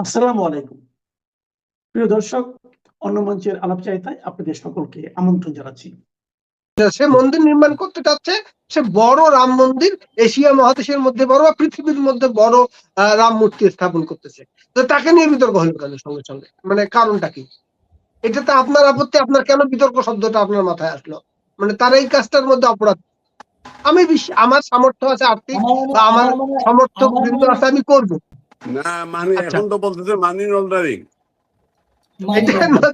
আসসালামু আলাইকুম প্রিয় দর্শক, অন্য মঞ্চের আলাপচারিতায় আপনাদের সকলকে আমন্ত্রণ জানাচ্ছি। সে মন্দির নির্মাণ করতে চাচ্ছে, সে বড় রাম মন্দির, এশিয়া মহাদেশের মধ্যে বড় বা পৃথিবীর মধ্যে বড় রাম মূর্তি স্থাপন করতেছে। তো তাকে নিয়ে বিতর্ক হলো কেন সঙ্গে সঙ্গে? মানে কারণটা কি? এটাতে আপনার আপত্তি, আপনার কেন বিতর্ক শব্দটা আপনার মাথায় আসলো? মানে তার এই কাজটার মধ্যে অপরাধ। আমি আমার সামর্থ্য আছে আর্থিক, বা আমার সমর্থক বৃন্দ আছে, আমি করব না। মানে এখন তো বলতেছে মানি লন্ডারিং।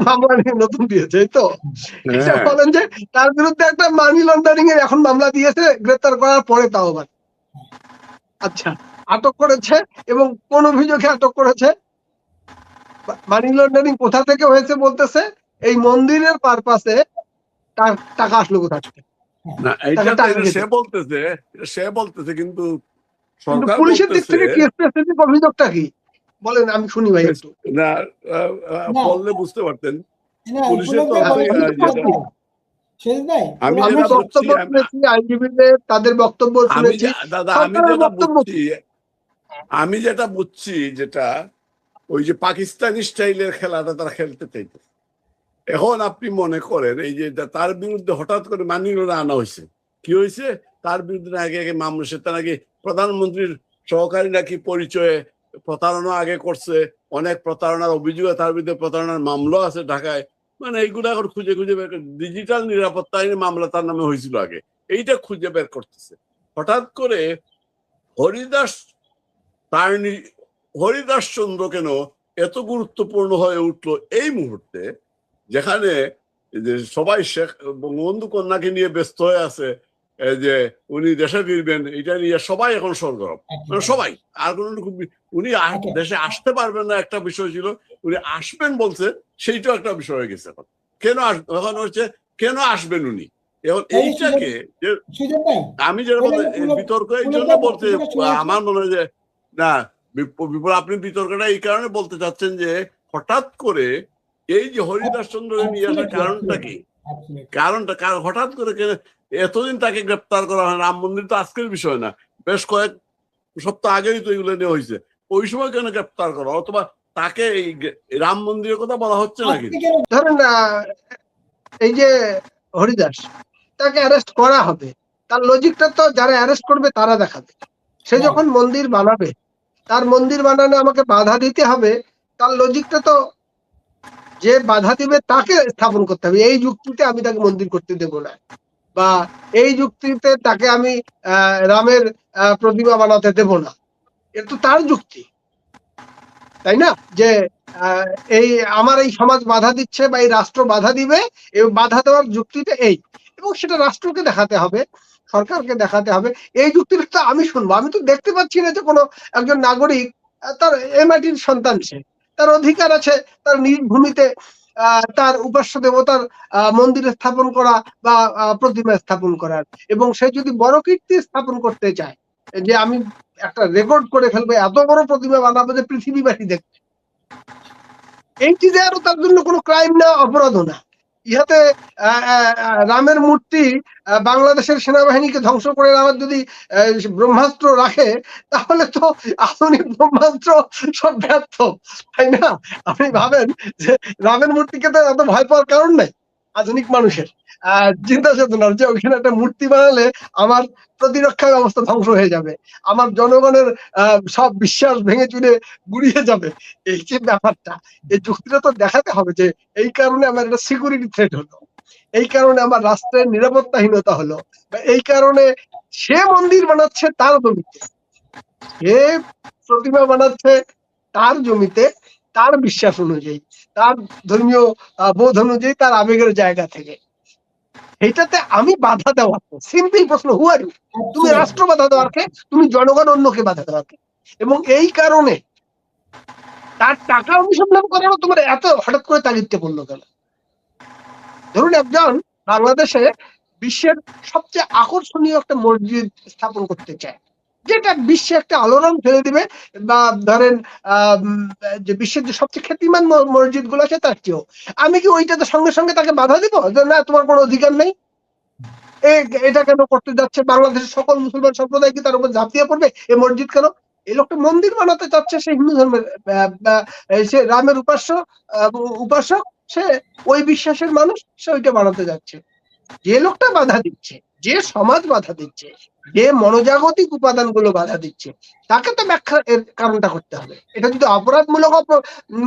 মামলা নতুন দিয়েছে তো বলেন যে তার বিরুদ্ধে একটা মানি লন্ডারিং এর এখন মামলা দিয়েছে, গ্রেপ্তার করার পরে তাও আবার। আচ্ছা, আটক করেছে এবং কোন অভিযোগে আটক করেছে? মানি লন্ডারিং কোথা থেকে হয়েছে বলতেছে এই মন্দিরের পারপাসে টাকা আসলো কোথা থেকে? না, এটা সে বলতেছে কিন্তু সরকার পুলিশের দিক থেকে কি স্পেসিফিক অভিযোগটা কি বলেন, আমি শুনি ভাই একটু। না, বললে বুঝতে পারতেন। আমি বক্তব্য শুনেছি, আইনজীবীদের তাদের বক্তব্য শুনেছি। আমি যেটা বুঝছি, যেটা ওই যে পাকিস্তানি স্টাইলের খেলাটা তারা খেলতে চাইতো। এখন আপনি মনে করেন এই যে তার বিরুদ্ধে হঠাৎ করে মানিয়ে আনা হয়েছে, কি হয়েছে? তার বিরুদ্ধে আগে আগে মামলা, সে তার নাকি প্রধানমন্ত্রীর সহকারী নাকি পরিচয়ে প্রতারণা আগে করছে, অনেক প্রতারণার অভিযোগে তার বিরুদ্ধে প্রতারণার মামলা আছে ঢাকায়। মানে এইগুলো এখন খুঁজে খুঁজে বের করে, ডিজিটাল নিরাপত্তা আইনে মামলা তার নামে হয়েছিল আগে, এইটা খুঁজে বের করতেছে। হঠাৎ করে হরিদাস চন্দ্র কেন এত গুরুত্বপূর্ণ হয়ে উঠলো এই মুহূর্তে, যেখানে সবাই শেখ বঙ্গবন্ধু কন্যাকে নিয়ে ব্যস্ত হয়ে আছে, যে উনি দেশে ফিরবেন, এটা নিয়ে সবাই এখন সরগরম, মানে সবাই। আর কোন উনি দেশে আসতে পারবেন না একটা বিষয় ছিল, উনি আসবেন বলছে, সেইটাও একটা বিষয় হয়ে গেছে। এখন কেন এখন হচ্ছে কেন আসবেন উনি? এখন এইটাকে আমি যেটা বলতে বিতর্ক এই জন্য বলতে, আমার মনে হয় যে না, আপনি বিতর্কটা এই কারণে বলতে চাচ্ছেন যে হঠাৎ করে এই যে হরিদাস চন্দ্র নিয়ে আসার কারণটা কি? কারণটা হঠাৎ করে এতদিন তাকে গ্রেপ্তার করা হয়? রাম মন্দির তো আজকের বিষয় না, বেশ কয়েক সপ্তাহ আগেই তো এগুলো নিয়ে হয়েছে। ওই সময় কেন গ্রেপ্তার করা? অথবা তাকে এই রাম মন্দিরের কথা বলা হচ্ছে নাকি? ধরেন এই যে হরিদাস, তাকে অ্যারেস্ট করা হবে, তার লজিকটা তো যারা অ্যারেস্ট করবে তারা দেখাবে। সে যখন মন্দির বানাবে, তার মন্দির বানানো আমাকে বাধা দিতে হবে, তার লজিকটা তো যে বাধা দিবে তাকে স্থাপন করতে হবে। এই যুক্তিতে আমি তাকে মন্দির করতে দেব না, বা এই যুক্তিতে তাকে আমি রামের প্রতিমা বানাতে দেব না, এটা তো তার যুক্তি, তাই না? যে এই আমার এই সমাজ বাধা দিচ্ছে বা এই রাষ্ট্র বাধা দিবে, এই বাধা দেওয়ার যুক্তিটা এই, এবং সেটা রাষ্ট্রকে দেখাতে হবে, সরকারকে দেখাতে হবে। এই যুক্তিটা তো আমি শুনবো। আমি তো দেখতে পাচ্ছি না যে কোনো একজন নাগরিক, তার এ মাটির সন্তান, সে তার অধিকার আছে তার নিজ ভূমিতে তার উপাস্য দেবতার মন্দির স্থাপন করা বা প্রতিমা স্থাপন করার, এবং সে যদি বড় কীর্তি স্থাপন করতে চায়, যে আমি একটা রেকর্ড করে ফেলবো, এত বড় প্রতিমা বানাবো যে পৃথিবীবাসী দেখবে, এইটি যে আরো তার জন্য কোনো ক্রাইম না, অপরাধও না। ইহাতে রামের মূর্তি বাংলাদেশের সেনাবাহিনীকে ধ্বংস করে আমার যদি ব্রহ্মাস্ত্র রাখে, তাহলে তো আধুনিক ব্রহ্মাস্ত্র সব ব্যর্থ, তাই না? আপনি ভাবেন যে রামের মূর্তিকে তো এত ভয় পাওয়ার কারণ নাই আধুনিক মানুষের চিন্তা চেতনার, যে ওইখানে একটা মূর্তি বানালে আমার প্রতিরক্ষা ব্যবস্থা ধ্বংস হয়ে যাবে, আমার জনগণের সব বিশ্বাস ভেঙে চুরে গুড়িয়ে যাবে। এই যে ব্যাপারটা, এই যুক্তিটা তো দেখাতে হবে যে এই কারণে আমার একটা সিকিউরিটি থ্রেট হলো, এই কারণে আমার রাষ্ট্রের নিরাপত্তাহীনতা হলো, এই কারণে সে মন্দির বানাচ্ছে তার জমিতে, সে প্রতিমা বানাচ্ছে তার জমিতে, তার বিশ্বাস অনুযায়ী, তার ধর্মীয় বোধ অনুযায়ী, তার আবেগের জায়গা থেকে। এটাতে আমি বাধা দেওয়া, সিম্পল প্রশ্ন, হু আর ইউ? তুমি রাষ্ট্র বাধা দেওয়ার কে? তুমি জনগণ অন্যকে বাধা দেওয়ার কে? এবং এই কারণে তার টাকা অনুসন্ধান করারও তোমার এত হঠাৎ করে তাগিদতে পড়লো কেন? ধরুন একজন বাংলাদেশে বিশ্বের সবচেয়ে আকর্ষণীয় একটা মসজিদ স্থাপন করতে চায়, যেটা বিশ্বে একটা আলোড়ন ফেলে দিবে, বা ধরেন যে বিশ্বের যে সবচেয়ে খ্যাতিমান মসজিদ গুলো আছে তার চেয়েও, আমি কি ওইটাতে সঙ্গে সঙ্গে তাকে বাধা দিব যে না, তোমার কোনো অধিকার নেই, এটা কেন করতে যাচ্ছে? বাংলাদেশের সকল মুসলমান সম্প্রদায় কি তার উপর ঝাঁপিয়ে পড়বে? এই মসজিদ কেন? এই লোকটা মন্দির বানাতে চাচ্ছে, সে হিন্দু ধর্মের সে রামের উপাসক, সে ওই বিশ্বাসের মানুষ, সে ওইটা বানাতে যাচ্ছে। যে লোকটা বাধা দিচ্ছে, যে সমাজ বাধা দিচ্ছে, যে মনোজাগতিক উপাদানগুলো বাধা দিচ্ছে, তাকে তো ব্যাখ্যা এর কারণটা করতে হবে। এটা যদি অপরাধমূলক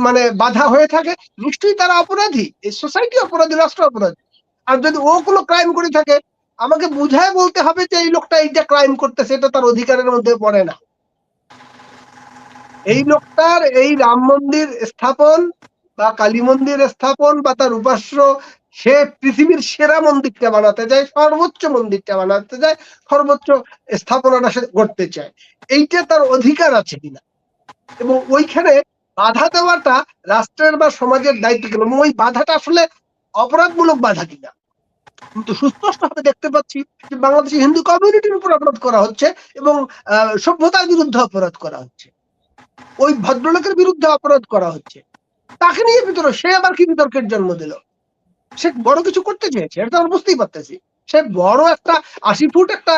মানে বাধা হয়ে থাকে, নিশ্চয়ই তারা অপরাধী, এই সোসাইটি অপরাধী, রাষ্ট্র অপরাধী। আর যদি ও কোনো ক্রাইম করে থাকে, আমাকে বুঝায় বলতে হবে যে এই লোকটা এইটা ক্রাইম করতেছে, এটা তার অধিকারের মধ্যে পড়ে না। এই লোকটার এই রাম মন্দির স্থাপন বা কালী মন্দির স্থাপন বা তার উপাস্য, সে পৃথিবীর সেরা মন্দিরটা বানাতে চায়, সর্বোচ্চ মন্দিরটা বানাতে চায়, সর্বোচ্চ স্থাপনাটা সে করতে চায়। এইটা তার অধিকার আছে কিনা, এবং ওইখানে বাধা দেওয়াটা রাষ্ট্রের বা সমাজের দায়িত্ব কিনা, এবং ওই বাধাটা আসলে অপরাধমূলক বাধা কিনা। কিন্তু সুস্পষ্টভাবে দেখতে পাচ্ছি যে বাংলাদেশে হিন্দু কমিউনিটির উপর অপরাধ করা হচ্ছে, এবং সভ্যতার বিরুদ্ধে অপরাধ করা হচ্ছে, ওই ভদ্রলোকের বিরুদ্ধে অপরাধ করা হচ্ছে। তাকে নিয়ে বিতর্ক, সে আবার কি বিতর্কের জন্ম দিল? সে বড় কিছু করতে চেয়েছে, এটা আমরা বুঝতেই পারতেছি। সে বড় একটা 80 ফুট একটা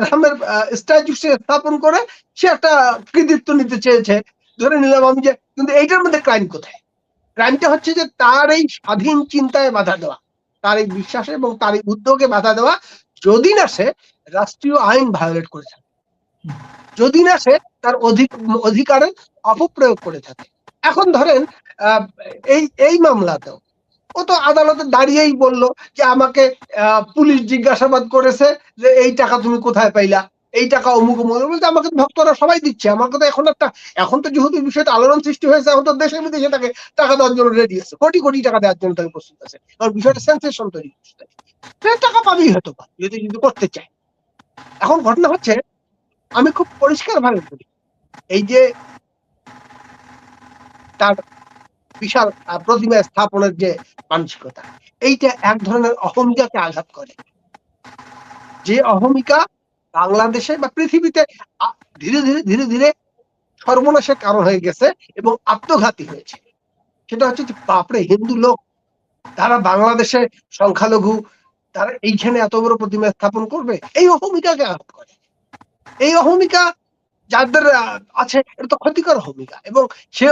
রামের স্ট্যাচু সে স্থাপন করে সে একটা কৃতিত্ব নিতে চেয়েছে, ধরে নিলাম আমি যে, কিন্তু এইটার মধ্যে ক্রাইম কোথায়? ক্রাইমটা হচ্ছে যে তার এই স্বাধীন চিন্তায় বাধা দেওয়া, তার এই বিশ্বাসে এবং তার এই উদ্যোগে বাধা দেওয়া, যদি না সে রাষ্ট্রীয় আইন ভায়োলেট করে থাকে, যদি না সে তার অধিকারের অপপ্রয়োগ করে থাকে। এখন ধরেন এই মামলাতেও ও তো আদালতে দাঁড়িয়েই বললো যে আমাকে পুলিশ জিজ্ঞাসাবাদ করেছে যে এই টাকা তুমি কোথায় পাইলা, এই টাকা অমুক অমুক, বলতে আমাকে ভক্তরা সবাই দিচ্ছে, আমাকে তো এখন তো যেহেতু বিষয়টা আলোড়ন সৃষ্টি হয়েছে, এখন তো দেশে বিদেশে তাকে টাকা দেওয়ার জন্য রেডি আছে, কোটি কোটি টাকা দেওয়ার জন্য তাকে প্রস্তুত আছে, কারণ বিষয়টা সেন্সেশন তৈরি করছে। সে টাকা পাবেই হয়তো যদি করতে চায়। এখন ঘটনা হচ্ছে, আমি খুব পরিষ্কার ভাবে বলি, এই যে তার বিশাল প্রতিমা স্থাপনের যে মানসিকতা, এইটা এক ধরনের অহমিকাকে আঘাত করে, যে অহমিকা বাংলাদেশে বা পৃথিবীতে ধীরে ধীরে ধীরে ধীরে সর্বনাশের কারণ হয়ে গেছে এবং আত্মঘাতী হয়েছে। সেটা হচ্ছে যে বাপরে, হিন্দু লোক, তারা বাংলাদেশে সংখ্যালঘু, তারা এইখানে এত বড় প্রতিমা স্থাপন করবে, এই অহমিকাকে আঘাত করে। এই অহমিকা যাদের আছে, এটা তো ক্ষতিকর অহমিকা, এবং সে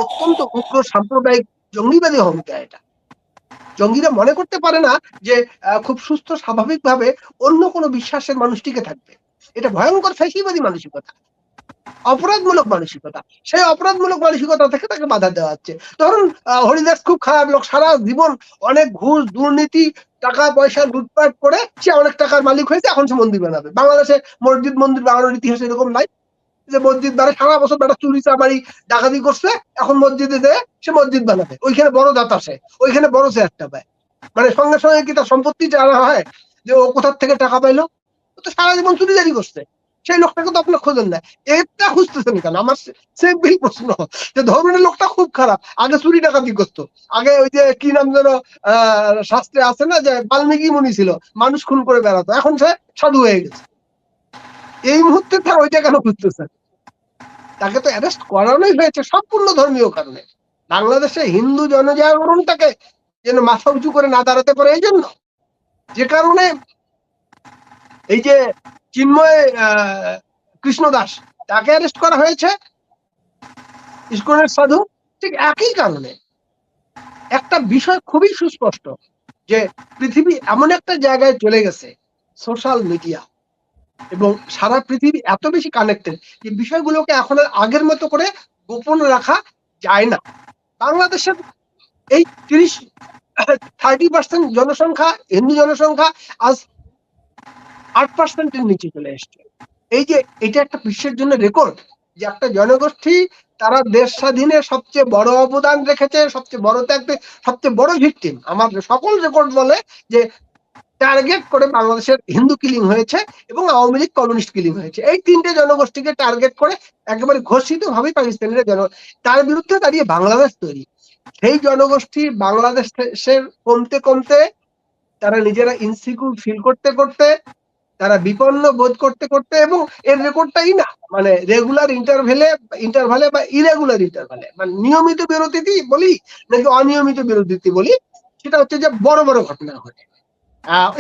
অত্যন্ত উগ্র সাম্প্রদায়িক জঙ্গিবাদী অহমিকা। এটা জঙ্গিরা মনে করতে পারে না যে খুব সুস্থ স্বাভাবিকভাবে অন্য কোনো বিশ্বাসের মানুষ টিকে থাকবে। এটা ভয়ঙ্কর ফ্যাসিবাদী মানসিকতা, অপরাধমূলক মানসিকতা। সেই অপরাধমূলক মানসিকতা থেকে তাকে বাধা দেওয়া হচ্ছে। ধরুন হরিদাস খুব খারাপ লোক, সারা জীবন অনেক ঘুষ দুর্নীতি টাকা পয়সা লুটপাট করে সে অনেক টাকার মালিক হয়েছে, এখন সে মন্দির বানাবে। বাংলাদেশে মসজিদ মন্দির বানানোর ইতিহাস এরকম নাই যে মসজিদ বানায়, সারা বছর বেটা চুরি চামারি ডাকাতি করছে, এখন মসজিদে যেয়ে সে মসজিদ বানাবে, ওইখানে বড় দাঁত আসে, ওইখানে বড় চেয়ারটা পায়, মানে সঙ্গে সঙ্গে কি তার সম্পত্তি জানা হয় যে ও কোথার থেকে টাকা পাইলো? ও তো সারা জীবন চুরিদারি করছে, সেই লোকটাকে তো আপনার খোঁজেন না, এটা খুঁজতেছেন কেন? আমার সিম্পল প্রশ্ন যে ধর্মের লোকটা খুব খারাপ, আগে চুরি ডাকাতি করতো, আগে ওই যে কি নাম যেন শাস্ত্রে আছে না যে বাল্মীকি মুনি ছিল, মানুষ খুন করে বেড়াতো, এখন সে সাধু হয়ে গেছে, এই মুহূর্তে তার ওইটা কেন খুঁজতেছেন? তাকে তো অ্যারেস্ট করানোই হয়েছে সম্পূর্ণ ধর্মীয় কারণে, বাংলাদেশে হিন্দু জনজাগরণটাকে যেন মাথা উঁচু করে না দাঁড়াতে পারে এই জন্য। যে কারণে এই যে চিন্ময় কৃষ্ণ দাস, তাকে অ্যারেস্ট করা হয়েছে, ইসকনের সাধু, ঠিক একই কারণে। একটা বিষয় খুবই সুস্পষ্ট যে পৃথিবী এমন একটা জায়গায় চলে গেছে, সোশ্যাল মিডিয়া এবং সারা পৃথিবী এত বেশি কানেক্টেড যে বিষয়গুলোকে এখন আর আগের মতো করে গোপন রাখা যায় না। বাংলাদেশের এই 30% জনসংখ্যা, হিন্দু জনসংখ্যা আজ 8%-এর নিচে চলে এসছে। এই যে এটা একটা বিশ্বের জন্য রেকর্ড যে একটা জনগোষ্ঠী তারা দেশ স্বাধীনে সবচেয়ে বড় অবদান রেখেছে, সবচেয়ে বড় ত্যাগ, সবচেয়ে বড় ভিকটিম। আমার সকল রেকর্ড বলে যে টার্গেট করে বাংলাদেশের হিন্দু কিলিং হয়েছে এবং আওয়ামী লীগ কমিউনিস্ট কিলিং হয়েছে, এই তিনটে জনগোষ্ঠীকে টার্গেট করে একেবারে ঘোষিত ভাবে পাকিস্তানিরা তার বিরুদ্ধে দাঁড়িয়ে বাংলাদেশ তৈরি। সেই জনগোষ্ঠী বাংলাদেশের কমতে কমতে তারা নিজেরা ইনসিকিউর ফিল করতে করতে, তারা বিপন্ন বোধ করতে করতে, এবং এর রেকর্ডটাই না মানে রেগুলার ইন্টারভালে বা ইরেগুলার ইন্টারভালে, মানে নিয়মিত বিরতিতে বলি নাকি অনিয়মিত বিরতিতে বলি, সেটা হচ্ছে যে বড় বড় ঘটনা ঘটে।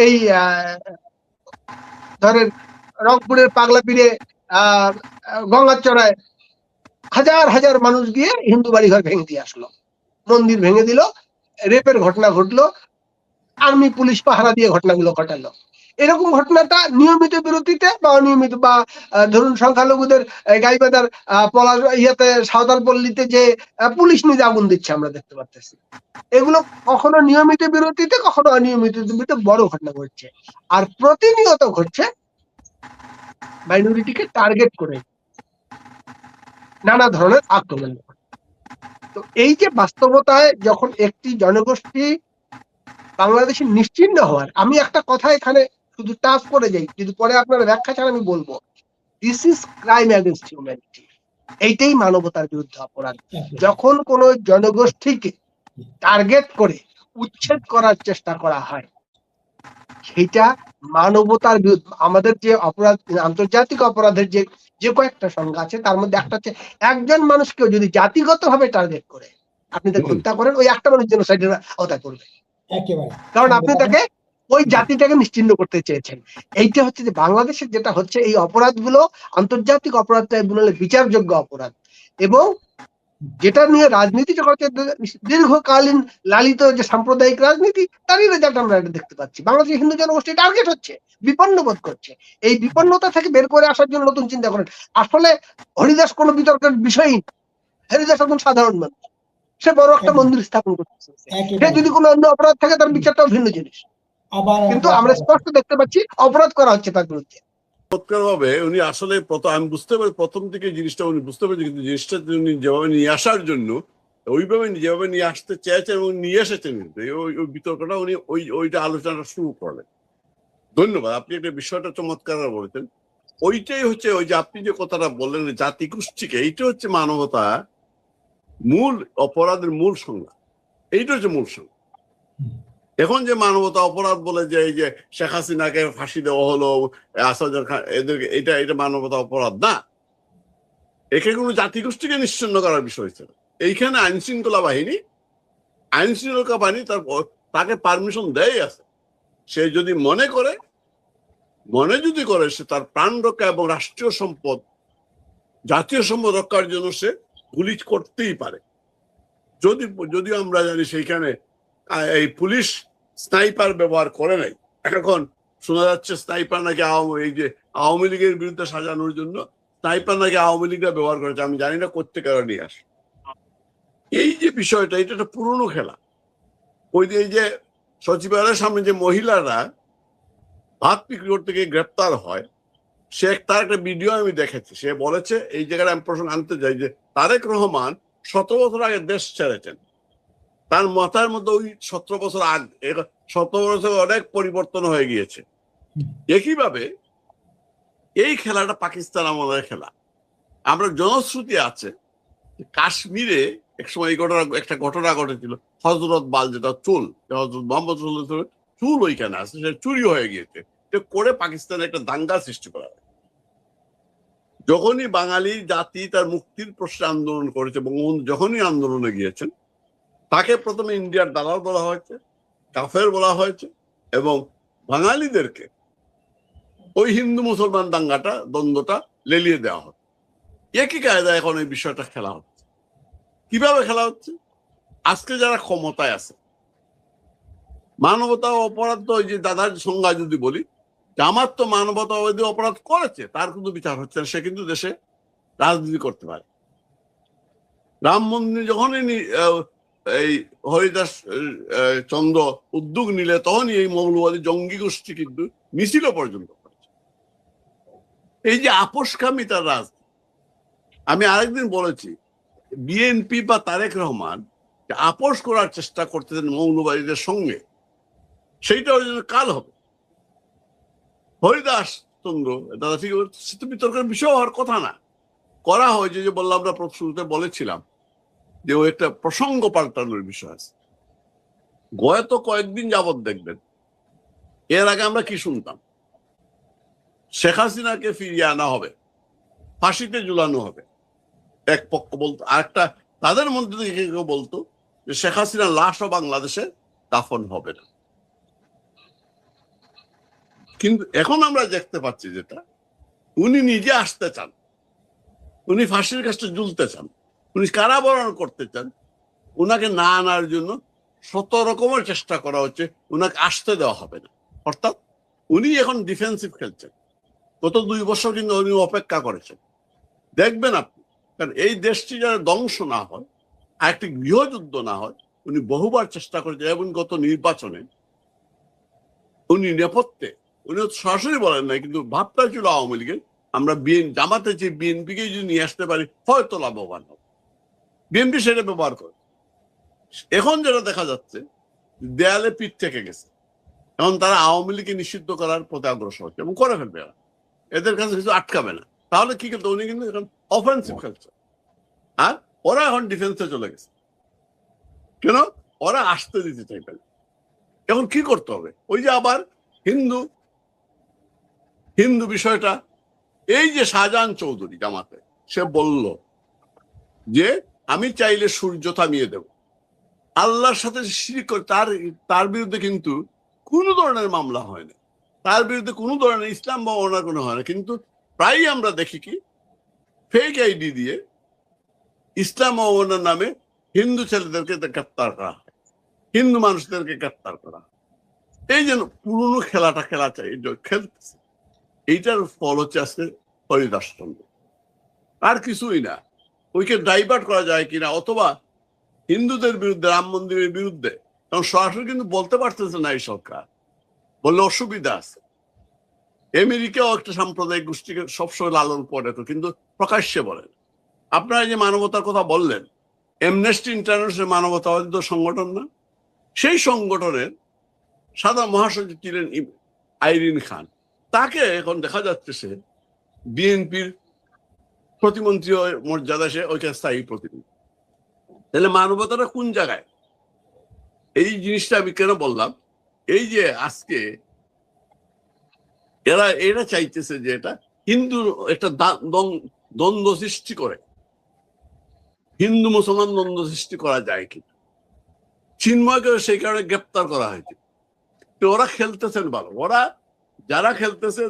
এই ধরেন রংপুরের পাগলাপীরে আহ গঙ্গাচড়ায় হাজার হাজার মানুষ গিয়ে হিন্দু বাড়ি ঘর ভেঙে দিয়ে আসলো, মন্দির ভেঙে দিল, রেপের ঘটনা ঘটলো, আর্মি পুলিশ পাহারা দিয়ে ঘটনাগুলো ঘটালো। এরকম ঘটনাটা নিয়মিত বিরতিতে বা অনিয়মিত বা ধরুন সংখ্যালঘুদের গাইবাদার পলাশ ইয়েতে সাঁওতাল পল্লীতে যে পুলিশ নিজে আগুন দিচ্ছে আমরা দেখতে পাচ্ছি। এগুলো কখনো নিয়মিত বিরতিতে, কখনো অনিয়মিত বিরতিতে বড় ঘটনা ঘটছে। আর প্রতিনিয়ত ঘটছে মাইনরিটিকে টার্গেট করে নানা ধরনের আক্রমণ। তো এই যে বাস্তবতায় যখন একটি জনগোষ্ঠী বাংলাদেশে নিশ্চিহ্ন হওয়ার, আমি একটা কথা এখানে শুধু টাচ করে যাই, যদি পরে আপনার ব্যাখ্যা ছাড়া আমি বলবো, this is crime against humanity. এইটাই মানবতার বিরুদ্ধে অপরাধ। যখন কোন জনগোষ্ঠীকে টার্গেট করে উচ্ছেদ করার চেষ্টা করা হয়, সেটা মানবতার বিরুদ্ধে। আমাদের যে অপরাধ, আন্তর্জাতিক অপরাধের যে কয়েকটা সংজ্ঞা আছে, তার মধ্যে একটা হচ্ছে একজন মানুষকেও যদি জাতিগতভাবে টার্গেট করে আপনি তাকে হত্যা করেন, ওই একটা মানুষ জেনোসাইডের আওতায় পড়বে, কারণ আপনি তাকে ওই জাতিটাকে নিশ্চিহ্ন করতে চেয়েছেন। এইটা হচ্ছে যে বাংলাদেশের যেটা হচ্ছে, এই অপরাধগুলো আন্তর্জাতিক অপরাধ ট্রাইব্যুনালে বিচারযোগ্য অপরাধ, এবং যেটা নিয়ে রাজনীতি জগতে দীর্ঘকালীন লালিত যে সাম্প্রদায়িক রাজনীতি, তারই রেজাল্ট আমরা এটা দেখতে পাচ্ছি। বাংলাদেশের হিন্দু জনগোষ্ঠী টার্গেট হচ্ছে, বিপন্ন বোধ করছে। এই বিপন্নতা থেকে বের করে আসার জন্য নতুন চিন্তা করেন। আসলে হরিদাস কোনো বিতর্কের বিষয়ই, হরিদাস একজন সাধারণ মানুষ, সে বড় একটা মন্দির স্থাপন করতেছে। সে যদি কোনো অন্য অপরাধ থাকে তার বিচারটাও ভিন্ন জিনিস, কিন্তু আমরা স্পষ্ট দেখতে পাচ্ছি অপরাধ করা হচ্ছে তার বিরুদ্ধে। চমৎকার ভাবে উনি আসলে আমি বুঝতে পারি প্রথম থেকে জিনিসটা উনি বুঝতে পেরেছি, কিন্তু জিনিসটা উনি যেভাবে নিয়ে আসার জন্য ওইভাবে যেভাবে নিয়ে আসতে চেয়েছেন এবং নিয়ে এসেছেন, কিন্তু ওই বিতর্কটা উনি ওইটা আলোচনাটা শুরু করলেন। ধন্যবাদ, আপনি একটা বিষয়টা চমৎকার বলেছেন। ওইটাই হচ্ছে ওই যে আপনি যে কথাটা বললেন জাতি গোষ্ঠীকে, এইটা হচ্ছে মানবতা মূল অপরাধের মূল সংজ্ঞা, এইটা হচ্ছে মূল সংজ্ঞা। এখন যে মানবতা অপরাধ বলে যে এই যে শেখ হাসিনাকে ফাঁসি দেওয়া হলো, আসাদুজ্জামান খান, এদেরকে, এটা মানবতা অপরাধ না। একে কোনো জাতিগোষ্ঠীকে নিশ্চিহ্ন করার বিষয় ছিল। এইখানে আইন শৃঙ্খলা বাহিনী তাকে পারমিশন দেয় আছে। সে যদি মনে করে সে তার প্রাণ রক্ষা এবং রাষ্ট্রীয় সম্পদ, জাতীয় সম্পদ রক্ষার জন্য সে গুলি করতেই পারে। যদিও আমরা জানি সেইখানে এই পুলিশ স্নাইপার ব্যবহার করে নাই। এখন শোনা যাচ্ছে স্নাইপার নাকি আওয়ামী লীগের বিরুদ্ধে সাজানোর জন্য স্নাইপার নাকি আওয়ামী লীগরা ব্যবহার করেছে। আমি জানি না কোত্থেকে নিয়ে আসে। এই যে বিষয়টা, এটা একটা পুরনো খেলা। ওই যে সচিবালয়ের সামনে যে মহিলারা ভাত বিক্রি করতে গিয়ে গ্রেপ্তার হয়, তার একটা ভিডিও আমি দেখেছি। সে বলেছে, এই জায়গায় আমি প্রশ্ন আনতে চাই যে তারেক রহমান 17 বছর আগে দেশ ছেড়েছেন, তার মাথার মধ্যে ওই 17 বছর আগে 17 বছর অনেক পরিবর্তন হয়ে গিয়েছে। একইভাবে এই খেলাটা পাকিস্তান আমলের খেলা। আমরা জনশ্রুতি আছে কাশ্মীরে একসময় একটা ঘটনা ঘটেছিল, হজরত বাল, যেটা চুল, হজরত মোহাম্মদ চুল ওইখানে আছে, সেটা চুরি হয়ে গিয়েছে। করে পাকিস্তানে একটা দাঙ্গা সৃষ্টি করা হয়। যখনই বাঙালি জাতি তার মুক্তির প্রশ্নে আন্দোলন করেছে, বঙ্গবন্ধু যখনই আন্দোলনে গিয়েছেন, তাকে প্রথমে ইন্ডিয়ার দালাল বলা হয়েছে, কাফের বলা হয়েছে, এবং বাঙালিদেরকে ওই হিন্দু মুসলমান দ্বন্দ্বটা লেলিয়ে দেওয়া হয়। একই কায়দা এখন এই বিষয়টা খেলা হচ্ছে। কিভাবে খেলা হচ্ছে? আজকে যারা ক্ষমতায় আছে, মানবতা অপরাধ তো, ওই যে দাদার সংজ্ঞা যদি বলি, জামাত তো মানবতা অপরাধ করেছে, তার কিন্তু বিচার হচ্ছে না, সে কিন্তু দেশে রাজনীতি করতে পারে। রাম মন্দির যখনই এই হরিদাস চন্দ্র উদ্যোগ নিলে, তখনই এই মৌলবাদী জঙ্গি গোষ্ঠী কিন্তু মিছিল পর্যন্ত করেছে। এই যে আপোষকামিতার রাজনীতি, আমি আরেকদিন বলেছি, বিএনপি বা তারেক রহমান আপোষ করার চেষ্টা করতেছেন মৌলবাদীদের সঙ্গে, সেইটা ওই জন্য কাল হবে। হরিদাস চন্দ্র দাদা ঠিক বিতর্কের বিষয় হওয়ার কথা না, করা হয় যে বললাম, আমরা শুরুতে বলেছিলাম যে ও একটা প্রসঙ্গ পাল্টানোর বিষয় আছে। গত কয়েকদিন যাবৎ দেখবেন, এর আগে আমরা কি শুনতাম, শেখ হাসিনাকে ফিরিয়ে আনা হবে, ফাঁসিতে ঝুলানো হবে, এক পক্ষ বলতো, আরেকটা তাদের মধ্যে থেকে কেউ বলতো যে শেখ হাসিনার লাশও বাংলাদেশে দাফন হবে না। কিন্তু এখন আমরা দেখতে পাচ্ছি যেটা, উনি নিজে আসতে চান, উনি ফাঁসির কাছে ঝুলতে চান, উনি কারাবরণ করতে চান। উনাকে না আনার জন্য ১৭ রকমের চেষ্টা করা হচ্ছে, উনাকে আসতে দেওয়া হবে না। অর্থাৎ উনি এখন ডিফেন্সিভ খেলছেন। গত 2 বছর কিন্তু উনি অপেক্ষা করেছেন। দেখবেন আপনি, কারণ এই দেশটি যারা ধ্বংস না হয় আর একটি গৃহযুদ্ধ না হয়, উনি বহুবার চেষ্টা করেছেন। এবং গত নির্বাচনে উনি নেপথ্যে, উনি সরাসরি বলেন নাই, কিন্তু ভাবটা ছিল আওয়ামী লীগের, আমরা জামাতে যে বিএনপিকে যদি নিয়ে আসতে পারি হয়তো লাভবান হবে। বিএনপি সেটা ব্যবহার করে। এখন যেটা দেখা যাচ্ছে, দেয়ালে পিঠ থেকে গেছে। এখন তারা আওয়ামী লীগকে নিষিদ্ধ করার পথে অগ্রসর হচ্ছে এবং করে ফেলবে। এদের কাছে কিছু আটকাবে না। তাহলে কি করতো, উনি কিন্তু এখন অফেন্সিভ খেলছে, আর ওরা এখন ডিফেন্সে চলে গেছে। কেন? ওরা আসতে দিতে চাইবে না। এখন কি করতে হবে? ওই যে আবার হিন্দু বিষয়টা, এই যে শাহজাহান চৌধুরী জামাতে, সে বলল যে আমি চাইলে সূর্য থামিয়ে দেব। আল্লাহর সাথে শিরক করে তার বিরুদ্ধে কিন্তু কোনো ধরনের মামলা হয় না, তার বিরুদ্ধে কোনো ধরনের ইসলাম বা অন্য কোনো হয় না। কিন্তু প্রায়ই আমরা দেখি কি, ফেক আইডি দিয়ে ইসলাম ও অন্যার নামে হিন্দু ছেলেদেরকে গ্রেপ্তার করা হয়, হিন্দু মানুষদেরকে গ্রেপ্তার করা। এই যেন পুরনো খেলাটা খেলা চাই, খেলতেছে। এইটার ফল হচ্ছে আজকে হরিদাসচন্দ্র, আর কিছুই না। ওইকে ডাইভার্ট করা যায় কিনা, অথবা হিন্দুদের বিরুদ্ধে, রাম মন্দিরের বিরুদ্ধে, কারণ সরাসরি কিন্তু বলতে পারতেছে না এই সরকার, বললে অসুবিধা আছে। আমেরিকাও একটা সাম্প্রদায়িক গোষ্ঠীকে সবসময় লালন করে, তো কিন্তু প্রকাশ্যে বলেন। আপনারা যে মানবতার কথা বললেন, অ্যামনেস্টি ইন্টারন্যাশনাল মানবতাবাদী সংগঠন না, সেই সংগঠনের সাধারণ মহাসচিব ছিলেন আইরিন খান। তাকে এখন দেখা যাচ্ছে সে বিএনপির প্রতিমন্ত্রী মর্যাদা, সে ওইখানে স্থায়ী প্রতিনিধি। তাহলে মানবতাটা কোন জায়গায়? এই জিনিসটা আমি কেন বললাম, এই যে আজকে এরা চাইতেছে যে এটা হিন্দু একটা দ্বন্দ্ব সৃষ্টি করে, হিন্দু মুসলমান দ্বন্দ্ব সৃষ্টি করা যায় কি। চিন্ময়কে সেই কারণে গ্রেপ্তার করা হয়েছে। তো ওরা খেলতেছেন ভালো, ওরা যারা খেলতেছে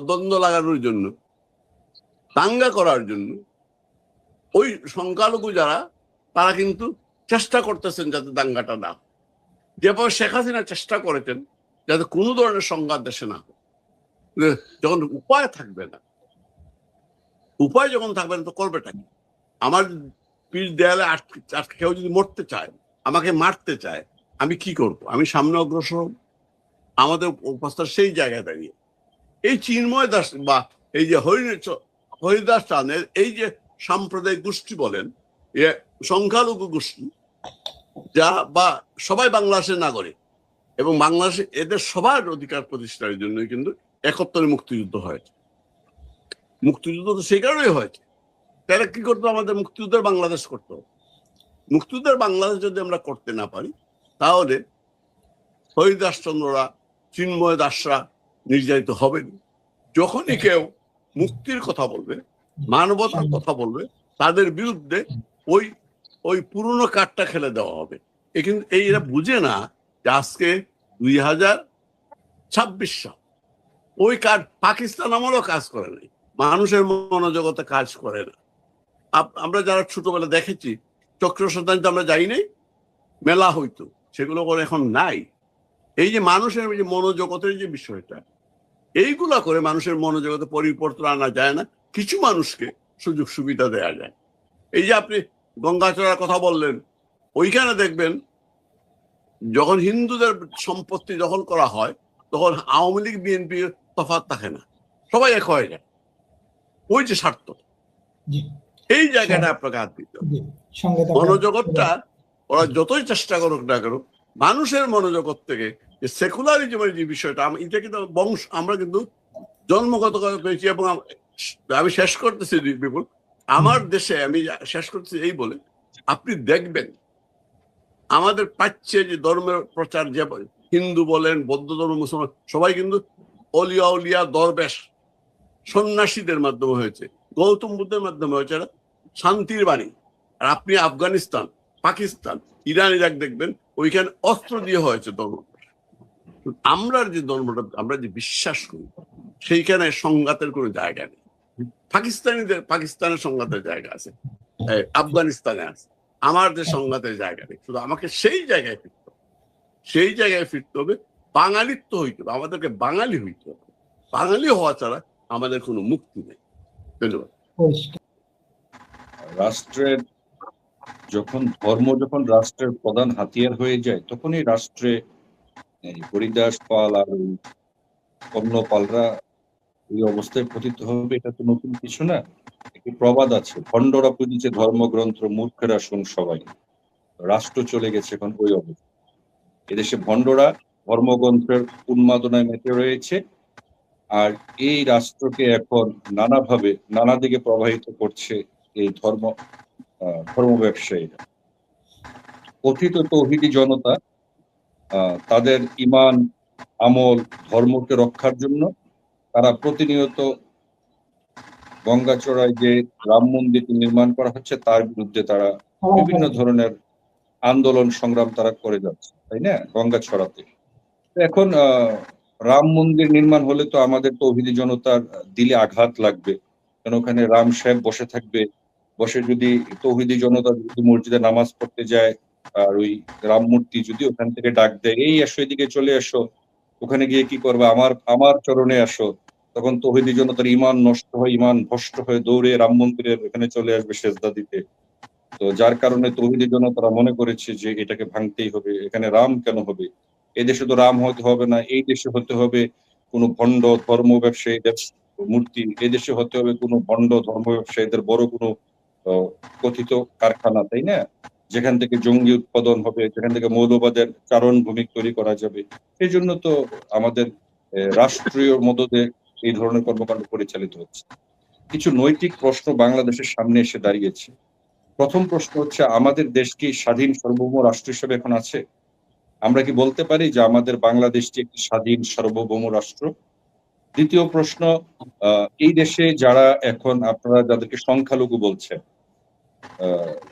দ্বন্দ্ব লাগানোর জন্য, দাঙ্গা করার জন্য, ওই সংখ্যালঘু যারা, তারা কিন্তু চেষ্টা করতেছেন যাতে দাঙ্গাটা না হয়। যেভাবে শেখ হাসিনা চেষ্টা করেছেন যাতে কোনো ধরনের সংঘাত দেশে না হয়। যখন উপায় থাকবে না, উপায় যখন থাকবে না, তো করবেটা কি? আমার পিঠ দেয়ালে আটকে কেউ যদি মরতে চায়, আমাকে মারতে চায়, আমি কি করব? আমি সামনে অগ্রসর হব। আমাদের অবস্থা সেই জায়গায় দাঁড়িয়ে এই চিন্ময় দাস বা এই যে হরিদাস চাঁদের এই যে সাম্প্রদায়িক গোষ্ঠী বলেন, সংখ্যালঘু গোষ্ঠী, যা বা সবাই বাংলাদেশের নাগরিক, এবং বাংলাদেশে এদের সবার অধিকার প্রতিষ্ঠার জন্য কিন্তু ৭১ মুক্তিযুদ্ধ হয়েছে। মুক্তিযুদ্ধ তো সেই কারণেই হয়েছে। তাহলে কি করতো? আমাদের মুক্তিযুদ্ধের বাংলাদেশ করতে হবে। মুক্তিযুদ্ধের বাংলাদেশ যদি আমরা করতে না পারি, তাহলে হরিদাসচন্দ্ররা, চিন্ময় দাসরা নির্যাতিত হবেন। যখনই কেউ মুক্তির কথা বলবে, মানবতার কথা বলবে, তাদের বিরুদ্ধে ওই পুরনো কার্ডটা খেলে দেওয়া হবে। কিন্তু এরা বুঝে না যে আজকে 2026 সাল, ওই কার্ড পাকিস্তান আমলও কাজ করে নাই, মানুষের মনোজগতে কাজ করে না। আমরা যারা ছোটবেলা দেখেছি, চক্র শতাব্দীতে আমরা যাই নাই, মেলা হইতো, সেগুলো করে এখন নাই। এই যে মানুষের যে মনোজগতের যে বিষয়টা, এইগুলা করে মানুষের মনোজগতে পরিবর্তন আনা যায় না, কিছু মানুষকে সুযোগ সুবিধা দেয়া যায়। এই যে আপনি গঙ্গাচড়ার কথা বললেন, ওইখানে দেখবেন যখন হিন্দুদের সম্পত্তি দখল করা হয়, তখন আওয়ামী লীগ বিএনপি তফাৎ থাকে না, সবাই এক হয়ে যায়। ওই যে স্বার্থ, এই জায়গাটা আপনাকে হাত দিতে হবে। মনোজগৎটা ওরা যতই চেষ্টা করুক না করুক, মানুষের মনোজগৎ থেকে যে সেকুলারিজমের যে বিষয়টা, এটা কিন্তু আমরা কিন্তু জন্মগত পেয়েছি। এবং আমি শেষ করতেছি বিপুল, আমার দেশে আমি শেষ করতেছি এই বলে, আপনি দেখবেন আমাদের প্রাচ্যে যে ধর্মের প্রচার, যে হিন্দু বলেন, বৌদ্ধ ধর্ম, মুসলমান, সবাই কিন্তু অলিয়া উলিয়া দরবেশ সন্ন্যাসীদের মাধ্যমে হয়েছে, গৌতম বুদ্ধের মাধ্যমে হয়েছে শান্তির বাণী। আর আপনি আফগানিস্তান, পাকিস্তান, ইরান, ইরাক দেখবেন ওইখানে অস্ত্র দিয়ে হয়েছে ধর্ম। আমরা যে ধর্মটা আমরা যে বিশ্বাস করি, সেইখানে সংঘাতের কোনো জায়গা নেই। পাকিস্তানের সংঘাতের জায়গা আছে, আফগানিস্তানে আছে, আমাদের সংঘাতের জায়গা নেই। শুধু আমাকে সেই জায়গায় ফিরতে হবে, সেই জায়গায় ফিরতে হবে। বাঙালিত্ব হইতে হবে, আমাদেরকে বাঙালি হইতে হবে। বাঙালি হওয়া ছাড়া আমাদের কোনো মুক্তি নেই। ধন্যবাদ। রাষ্ট্রের যখন রাষ্ট্রের প্রধান হাতিয়ার হয়ে যায়, তখনই রাষ্ট্রে হরিদাস পাল আর অন্য পালরা এই অবস্থায় পতিত হবে। এটা তো নতুন কিছু না। একটি প্রবাদ আছে, ভণ্ডরা পুজিছে ধর্মগ্রন্থ, মূর্খেরা শুন সবাই। রাষ্ট্র চলে গেছে এখন ওই অবস্থা। এদেশে ভণ্ডরা ধর্মগ্রন্থের উন্মাদনায় মেতে রয়েছে, আর এই রাষ্ট্রকে এখন নানাভাবে নানা দিকে প্রবাহিত করছে এই ধর্ম ব্যবসায়ীরা। কথিত তৌহিদি জনতা তাদের ঈমান, আমল, ধর্মকে রক্ষার জন্য তারা প্রতিনিয়ত গঙ্গাচড়ায় যে রাম মন্দির নির্মাণ করা হচ্ছে তার বিরুদ্ধে তারা বিভিন্ন ধরনের আন্দোলন সংগ্রাম তারা করে যাচ্ছে, তাই না? গঙ্গাছড়াতে এখন রাম মন্দির নির্মাণ হলে তো আমাদের তৌহিদি জনতার দিলে আঘাত লাগবে, কারণ ওখানে রাম সাহেব বসে থাকবে। বসে যদি তৌহিদি জনতা যদি মসজিদে নামাজ পড়তে যায়, আর ওই রাম মূর্তি যদি ওখান থেকে ডাক দেয়, এই আসো এদিকে চলে আসো, ওখানে গিয়ে কি করবে, আমার চরণে আসো, তখন তৌহিদি জনতার ঈমান নষ্ট হয়, ঈমান ভ্রষ্ট হয়ে দৌড়ে রাম মন্দিরের এখানে চলে আসবে সেজদা দিতে। তো যার কারণে তৌহিদি জনতারা মনে করেছে যে এটাকে ভাঙতেই হবে। এখানে রাম কেন হবে? এই দেশে তো রাম হতে হবে না, এই দেশে হতে হবে কোনো ভণ্ড ধর্ম ব্যবসায়ীদের মূর্তি, এই দেশে হতে হবে কোনো ভণ্ড ধর্ম ব্যবসায়ীদের বড় কোনো কথিত কারখানা, তাই না? যেখান থেকে জঙ্গি উৎপাদন হবে, যেখান থেকে মৌলবাদের চারণ ভূমি তৈরি করা যাবে। সেই জন্য তো আমাদের রাষ্ট্রীয় মদদে এই ধরনের কর্মকাণ্ড পরিচালিত হচ্ছে। কিছু নৈতিক প্রশ্ন বাংলাদেশের সামনে এসে দাঁড়িয়েছে। প্রথম প্রশ্ন হচ্ছে, আমাদের দেশ কি স্বাধীন সার্বভৌম রাষ্ট্র হিসেবে এখন আছে? আমরা কি বলতে পারি যে আমাদের বাংলাদেশটি একটি স্বাধীন সার্বভৌম রাষ্ট্র? দ্বিতীয় প্রশ্ন, এই দেশে যারা এখন আপনারা যাদেরকে সংখ্যালঘু বলছেন,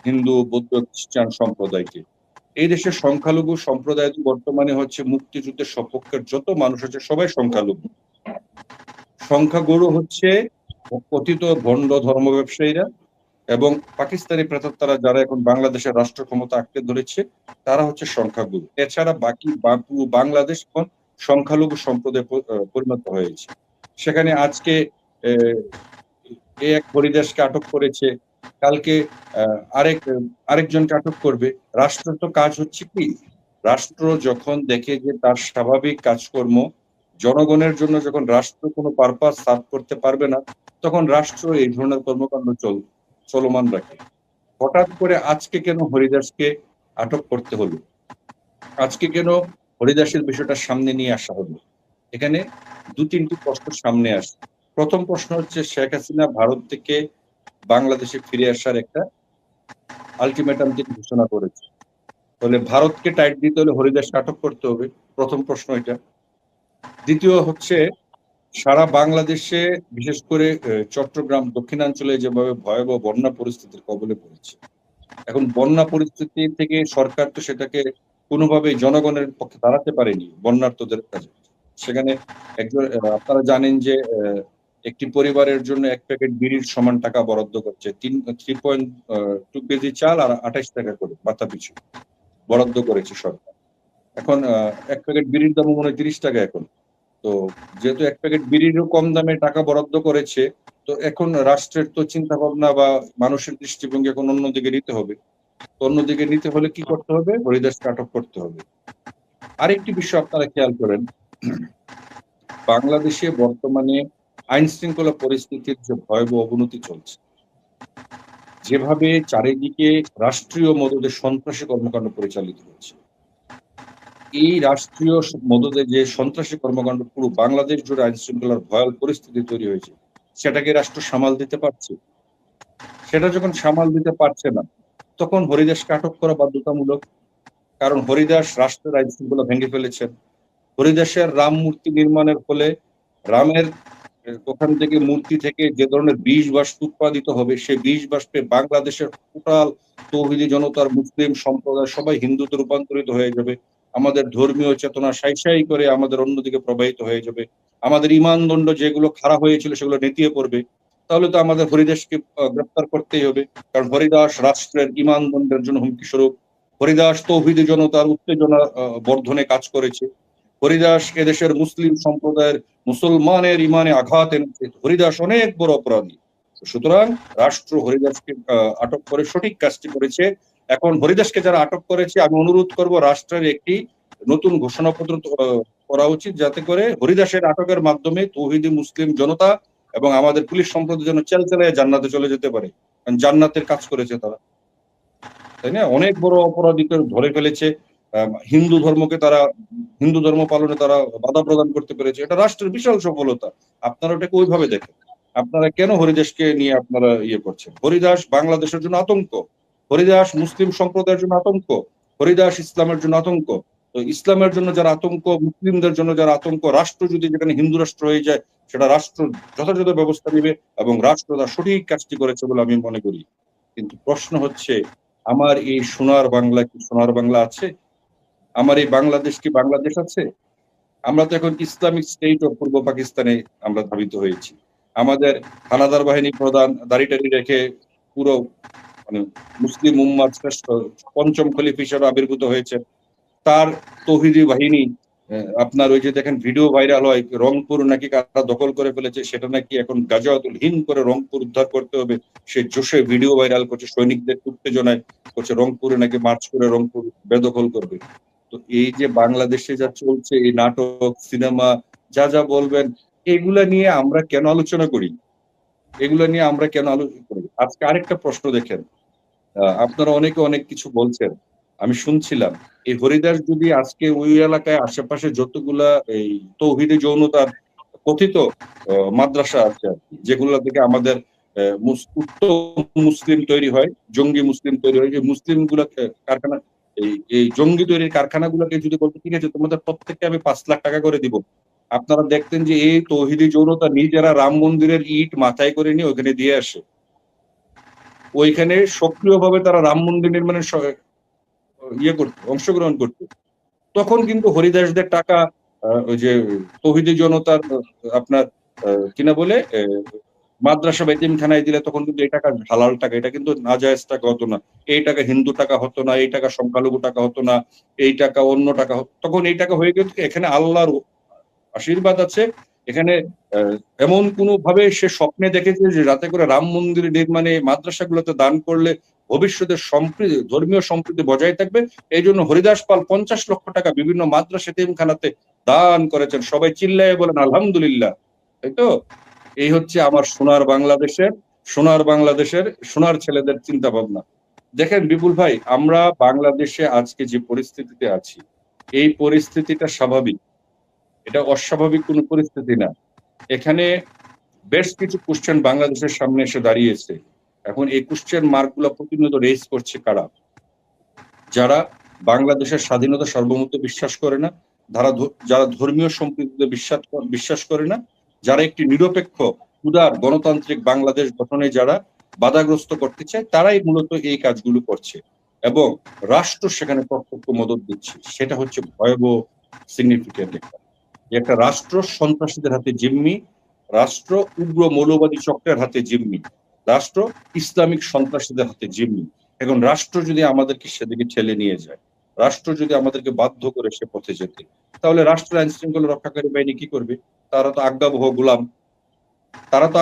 হিন্দু, বৌদ্ধ, খ্রিস্টান সম্প্রদায়কে, এই দেশের সংখ্যালঘু সম্প্রদায় বর্তমানে হচ্ছে মুক্তিযুদ্ধের সপক্ষের যত মানুষ আছে সবাই সংখ্যালঘু। সংখ্যাগুরু হচ্ছে কথিত ভণ্ড ধর্ম ব্যবসায়ীরা এবং পাকিস্তানি প্রেতাত্মারা যারা এখন বাংলাদেশের রাষ্ট্র ক্ষমতা আঁকড়ে ধরেছে, তারা হচ্ছে সংখ্যাগুরু। এছাড়া বাকি বাংলাদেশ এখন সংখ্যালঘু সম্প্রদায় পরিণত হয়েছে। সেখানে আজকে এক হরিদাসকে আটক করেছে, কালকে আরেকজনকে আটক করবে। রাষ্ট্রের তো কাজ হচ্ছে কি, রাষ্ট্র যখন দেখে যে তার স্বাভাবিক কাজকর্ম জনগণের জন্য যখন রাষ্ট্র কোনো পারপাস সার্ভ করতে পারবে না, তখন রাষ্ট্র এই ধরনের কর্মকাণ্ড চলমান রাখে। হঠাৎ করে আজকে কেন হরিদাসকে আটক করতে হলো? আজকে কেন হরিদাসের বিষয়টা সামনে নিয়ে আসা হলো? এখানে দু তিনটি প্রশ্ন সামনে আসে। প্রথম প্রশ্ন হচ্ছে, শেখ হাসিনা ভারত থেকে বাংলাদেশে ফিরে আসার একটা আলটিমেটাম তিনি ঘোষণা করেছে। তাহলে ভারতকে টাইট দিতে হলে হরিদাসকে আটক করতে হবে, প্রথম প্রশ্ন এটা। দ্বিতীয় হচ্ছে, সারা বাংলাদেশে বিশেষ করে চট্টগ্রাম দক্ষিণাঞ্চলে যেভাবে ভয়াবহ বন্যা পরিস্থিতির কবলে পড়েছে, এখন বন্যা পরিস্থিতি থেকে সরকার তো সেটাকে কোনোভাবেই জনগণের পক্ষে দাঁড়াতে পারেনি বন্যার্তদের কাছে। সেখানে আপনারা জানেন যে একটি পরিবারের জন্য 1 প্যাকেট বিড়ির সমান টাকা বরাদ্দ করছে, 3.2 কেজি চাল আর 28 টাকা করে মাথা পিছু বরাদ্দ করেছে সরকার। এখন 1 প্যাকেট বিড়ির দাম মনে হয় 30 টাকা এখন। তো যেহেতু 1 প্যাকেট বিড়িরও কম দামে টাকা বরাদ্দ করেছে, তো এখন রাষ্ট্রের তো চিন্তা ভাবনা বা মানুষের দৃষ্টিভঙ্গি এখন অন্যদিকে নিতে হবে। অন্যদিকে নিতে হলে কি করতে হবে? হরিদাসকে আটক করতে হবে। আরেকটি বিষয় আপনারা খেয়াল করেন, বাংলাদেশে বর্তমানে আইন শৃঙ্খলা পরিস্থিতির যে ভয়াবহ অবনতি চলছে, যেভাবে চারিদিকে রাষ্ট্রীয় মদদে সন্ত্রাসী কর্মকাণ্ড পরিচালিত হচ্ছে, এই রাষ্ট্রীয় মদদে যে সন্ত্রাসী কর্মকাণ্ড পুরো বাংলাদেশ জুড়ে আইন শৃঙ্খলার ভয়াল পরিস্থিতি তৈরি হয়েছে, সেটাকে রাষ্ট্র সামাল দিতে পারছে? সেটা যখন সামাল দিতে পারছে না, তখন হরিদাসকে আটক করা বাধ্যতামূলক। কারণ হরিদাস রাষ্ট্রের আইন শৃঙ্খলা ভেঙে ফেলেছেন। হরিদাসের রাম মূর্তি নির্মাণের ফলে রামের ওখান থেকে মূর্তি থেকে যে ধরনের বিষ বাষ্প উৎপাদিত হবে, সেই বিষ বাষ্পে বাংলাদেশের টোটাল তৌহিদি জনতার মুসলিম সম্প্রদায় সবাই হিন্দুতে রূপান্তরিত হয়ে যাবে। আমাদের ধর্মীয় চেতনা সাই করে আমাদের অন্যদিকে প্রবাহিত হয়ে যাবে। আমাদের ইমানদণ্ড যেগুলো খারাপ হয়েছিল সেগুলো নেতিয়ে পড়বে। তাহলে তো আমাদের হরিদাসকে গ্রেপ্তার করতেই হবে, কারণ হরিদাস রাষ্ট্রের ইমানদণ্ডের জন্য হুমকি স্বরূপ। হরিদাস তৌহিদি জনতার উত্তেজনা বর্ধনে কাজ করেছে। হরিদাস এদেশের মুসলিম সম্প্রদায়ের মুসলমানের ইমানে আঘাত এনেছে। হরিদাস অনেক বড় অপরাধী। সুতরাং রাষ্ট্র হরিদাসকে আটক করে সঠিক কাজটি করেছে। এখন হরিদাসকে যারা আটক করেছে, আমি অনুরোধ করব রাষ্ট্রের একটি নতুন ঘোষণাপত্র করা উচিত, যাতে করে হরিদাসের আটকের মাধ্যমে তৌহিদি মুসলিম জনতা এবং আমাদের পুলিশ সম্প্রদায় যেন চেলচেলায় জান্নাতে চলে যেতে পারে, কারণ জান্নাতের কাজ করেছে তারা, তাই না? অনেক বড় অপরাধীকে ধরে ফেলেছে। হিন্দু ধর্মকে তারা, হিন্দু ধর্ম পালনে তারা বাধা প্রদান করতে পেরেছে। এটা রাষ্ট্রের বিশাল সফলতা। আপনারা ওটাকে ওইভাবে দেখেন। আপনারা কেন হরিদাসকে নিয়ে আপনারা করছেন? হরিদাস বাংলাদেশের জন্য আতঙ্ক, হরিদাস মুসলিম সম্প্রদায়ের জন্য আতঙ্ক, হরিদাস ইসলামের জন্য আতঙ্ক। তো ইসলামের জন্য যারা আতঙ্ক, মুসলিমদের জন্য যারা আতঙ্ক, রাষ্ট্র যদি যেখানে হিন্দু রাষ্ট্র হয়ে যায়, সেটা রাষ্ট্র যথাযথ ব্যবস্থা নেবে এবং রাষ্ট্র তার সঠিক কাজটি করেছে বলে আমি মনে করি। কিন্তু প্রশ্ন হচ্ছে, আমার এই সোনার বাংলা কি সোনার বাংলা আছে? আমার এই বাংলাদেশ কি বাংলাদেশ আছে? আমরা তো এখন ইসলামিক স্টেট অফ পূর্ব পাকিস্তানে আমরা ধাবিত হয়েছি। আমাদের হানাদার বাহিনী প্রধান দাড়ি-টাড়ি রেখে পুরো মানে মুসলিম উম্মার শ্রেষ্ঠ পঞ্চম খলিফা হিসেবে আবির্ভূত হয়েছে। তার তৌহিদি বাহিনী, আপনার ওই যে দেখেন ভিডিও ভাইরাল হয়, রংপুর নাকি কারা দখল করে ফেলেছে, সেটা নাকি এখন গাজাতুল হিন্দ করে রংপুর উদ্ধার করতে হবে, সে জোশে ভিডিও ভাইরাল করছে, সৈনিকদের উত্তেজনায় করছে, রংপুরে নাকি মার্চ করে রংপুর বেদখল করবে। তো এই যে বাংলাদেশে যা চলছে, এই নাটক, সিনেমা, যা যা বলবেন, এগুলা নিয়ে আমরা কেন আলোচনা করি? এগুলা নিয়ে আমরা কেন আলোচনা করি? আজকে আরেকটা প্রশ্ন দেখেন, আপনারা অনেকে অনেক কিছু বলছেন, আমি শুনছিলাম, এই হরিদাস যদি আজকে ওই এলাকায় আশেপাশে যতগুলা এই তৌহিদি যৌনতার কথিত মাদ্রাসা আছে, যেগুলো থেকে আমাদের মুসলিম তৈরি হয়, জঙ্গি মুসলিম তৈরি হয়, এই মুসলিম গুলা কারখানা, এই জঙ্গি তৈরির কারখানাগুলোকে যদি বলতে, ঠিক আছে তোমাদের প্রত্যেককে আমি 5 লাখ টাকা করে দিব, আপনারা দেখতেন যে এই তৌহিদি যৌনতা নিজেরা রাম মন্দিরের ইট মাথায় করে নিয়ে ওখানে দিয়ে আসে, ওইখানে সক্রিয়ভাবে তারা রাম মন্দির নির্মাণের করতে, অংশগ্রহণ করতে। তখন কিন্তু হরিদাসদের টাকা, ওই যে তৌহিদি জনতার আপনার কিনা বলে মাদ্রাসা বা এতিমখানায় দিলে তখন কিন্তু এই টাকা হালাল টাকা, এটা কিন্তু নাজায়েজ টাকা হতো না। এই টাকা হিন্দু টাকা হতো না, এই টাকা সংখ্যালঘু টাকা হতো না, এই টাকা অন্য টাকা হতো। তখন এই টাকা হয়ে গেল, এখানে আল্লাহর আশীর্বাদ আছে। এখানে এমন কোন ভাবে সে স্বপ্নে দেখেছে যে যাতে করে রাম মন্দির নির্মাণে মাদ্রাসাগুলোতে দান করলে ভবিষ্যতের সম্প্রীতি, ধর্মীয় সম্প্রীতি বজায় থাকবে। এই জন্য হরিদাস পাল 50 লক্ষ টাকা বিভিন্ন মাদ্রাসা এতিমখানাতে দান করেছেন। সবাই চিল্লায় বলেন আলহামদুলিল্লাহ, তাই তো? এই হচ্ছে আমার সোনার বাংলাদেশের সোনার ছেলেদের চিন্তা ভাবনা। দেখেন বিপুল ভাই, আমরা বাংলাদেশে আজকে যে পরিস্থিতিতে আছি, এই পরিস্থিতিটা স্বাভাবিক, এটা অস্বাভাবিক কোনো পরিস্থিতি না। এখানে বেশ কিছু কোশ্চেন বাংলাদেশের সামনে এসে দাঁড়িয়েছে। এখন এই কোশ্চেন মার্কগুলো প্রতিনিয়ত রেজ করছে কারা? যারা বাংলাদেশের স্বাধীনতা সর্বমত বিশ্বাস করে না, যারা ধর্মীয় সম্প্রীতিতে বিশ্বাস করে না, যারা একটি নিরপেক্ষ উদার গণতান্ত্রিক বাংলাদেশ গঠনে যারা বাধাগ্রস্ত করতে চায়, তারাই মূলত এই কাজগুলো করছে এবং রাষ্ট্র সেখানে প্রত্যক্ষ মদত দিচ্ছে। সেটা হচ্ছে ভয়াবহ সিগনিফিকেন্ট। একটা রাষ্ট্র সন্ত্রাসীদের হাতে জিম্মি, রাষ্ট্র উগ্র মৌলবাদী চক্রের হাতে জিম্মি, রাষ্ট্র ইসলামিক সন্ত্রাসীদের হাতে জিম্মি। এখন রাষ্ট্র যদি আমাদেরকে সেদিকে ঠেলে নিয়ে যায়, রাষ্ট্র যদি আমাদেরকে বাধ্য করে সে পথে যেতে, তাহলে রাষ্ট্র আইন শৃঙ্খলা রক্ষাকারী বাহিনী কি করবে? তারা তো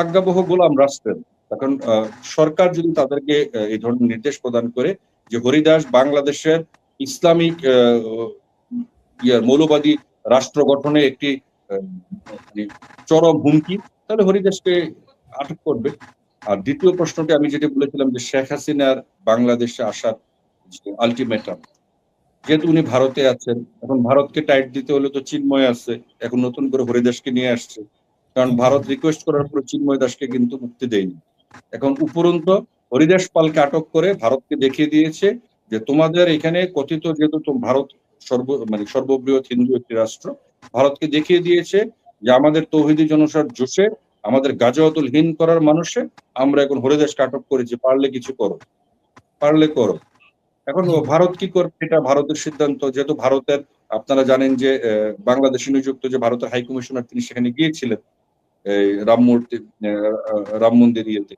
আজ্ঞাবহ গোলাম রাষ্ট্রের। এখন সরকার যদি তাদেরকে এই ধরনের নির্দেশ প্রদান করে যে হরিদাস বাংলাদেশের ইসলামিক মৌলবাদী রাষ্ট্র গঠনে একটি চরম হুমকি, তাহলে হরিদাসকে আটক করবে। আর দ্বিতীয় প্রশ্নটি আমি যেটা বলেছিলাম যে শেখ হাসিনার বাংলাদেশে আসার আলটিমেটাম, যেহেতু উনি ভারতে আছেন, এখন ভারতকে টাইট দিতে হলে তো চিন্ময় আছে, এখন নতুন করে হরিদাসকে নিয়ে আসছে, কারণ ভারত রিকোয়েস্ট করার পর চিন্ময় দাসকে কিন্তু মুক্তি দেয়নি। এখন উপরন্তু হরিদাস পালকে আটক করে ভারতকে দেখিয়ে দিয়েছে যে তোমাদের এখানে কথিত, যেহেতু ভারত সর্ববৃহৎ হিন্দু একটি রাষ্ট্র, ভারতকে দেখিয়ে দিয়েছে যে আমাদের তৌহিদি জনসার জোশে, আমাদের গাজাওয়াতুল হিন্দ করার মানুষে আমরা এখন হরিদাসকে আটক করেছি, পারলে কিছু করো, পারলে করো। এখন ভারত কি করবে এটা ভারতের সিদ্ধান্ত। যেহেতু ভারতের, আপনারা জানেন যে বাংলাদেশে নিযুক্ত যে ভারতের হাই কমিশনার তিনি সেখানে গিয়েছিলেন, এই রাম মন্দির ইয়েতে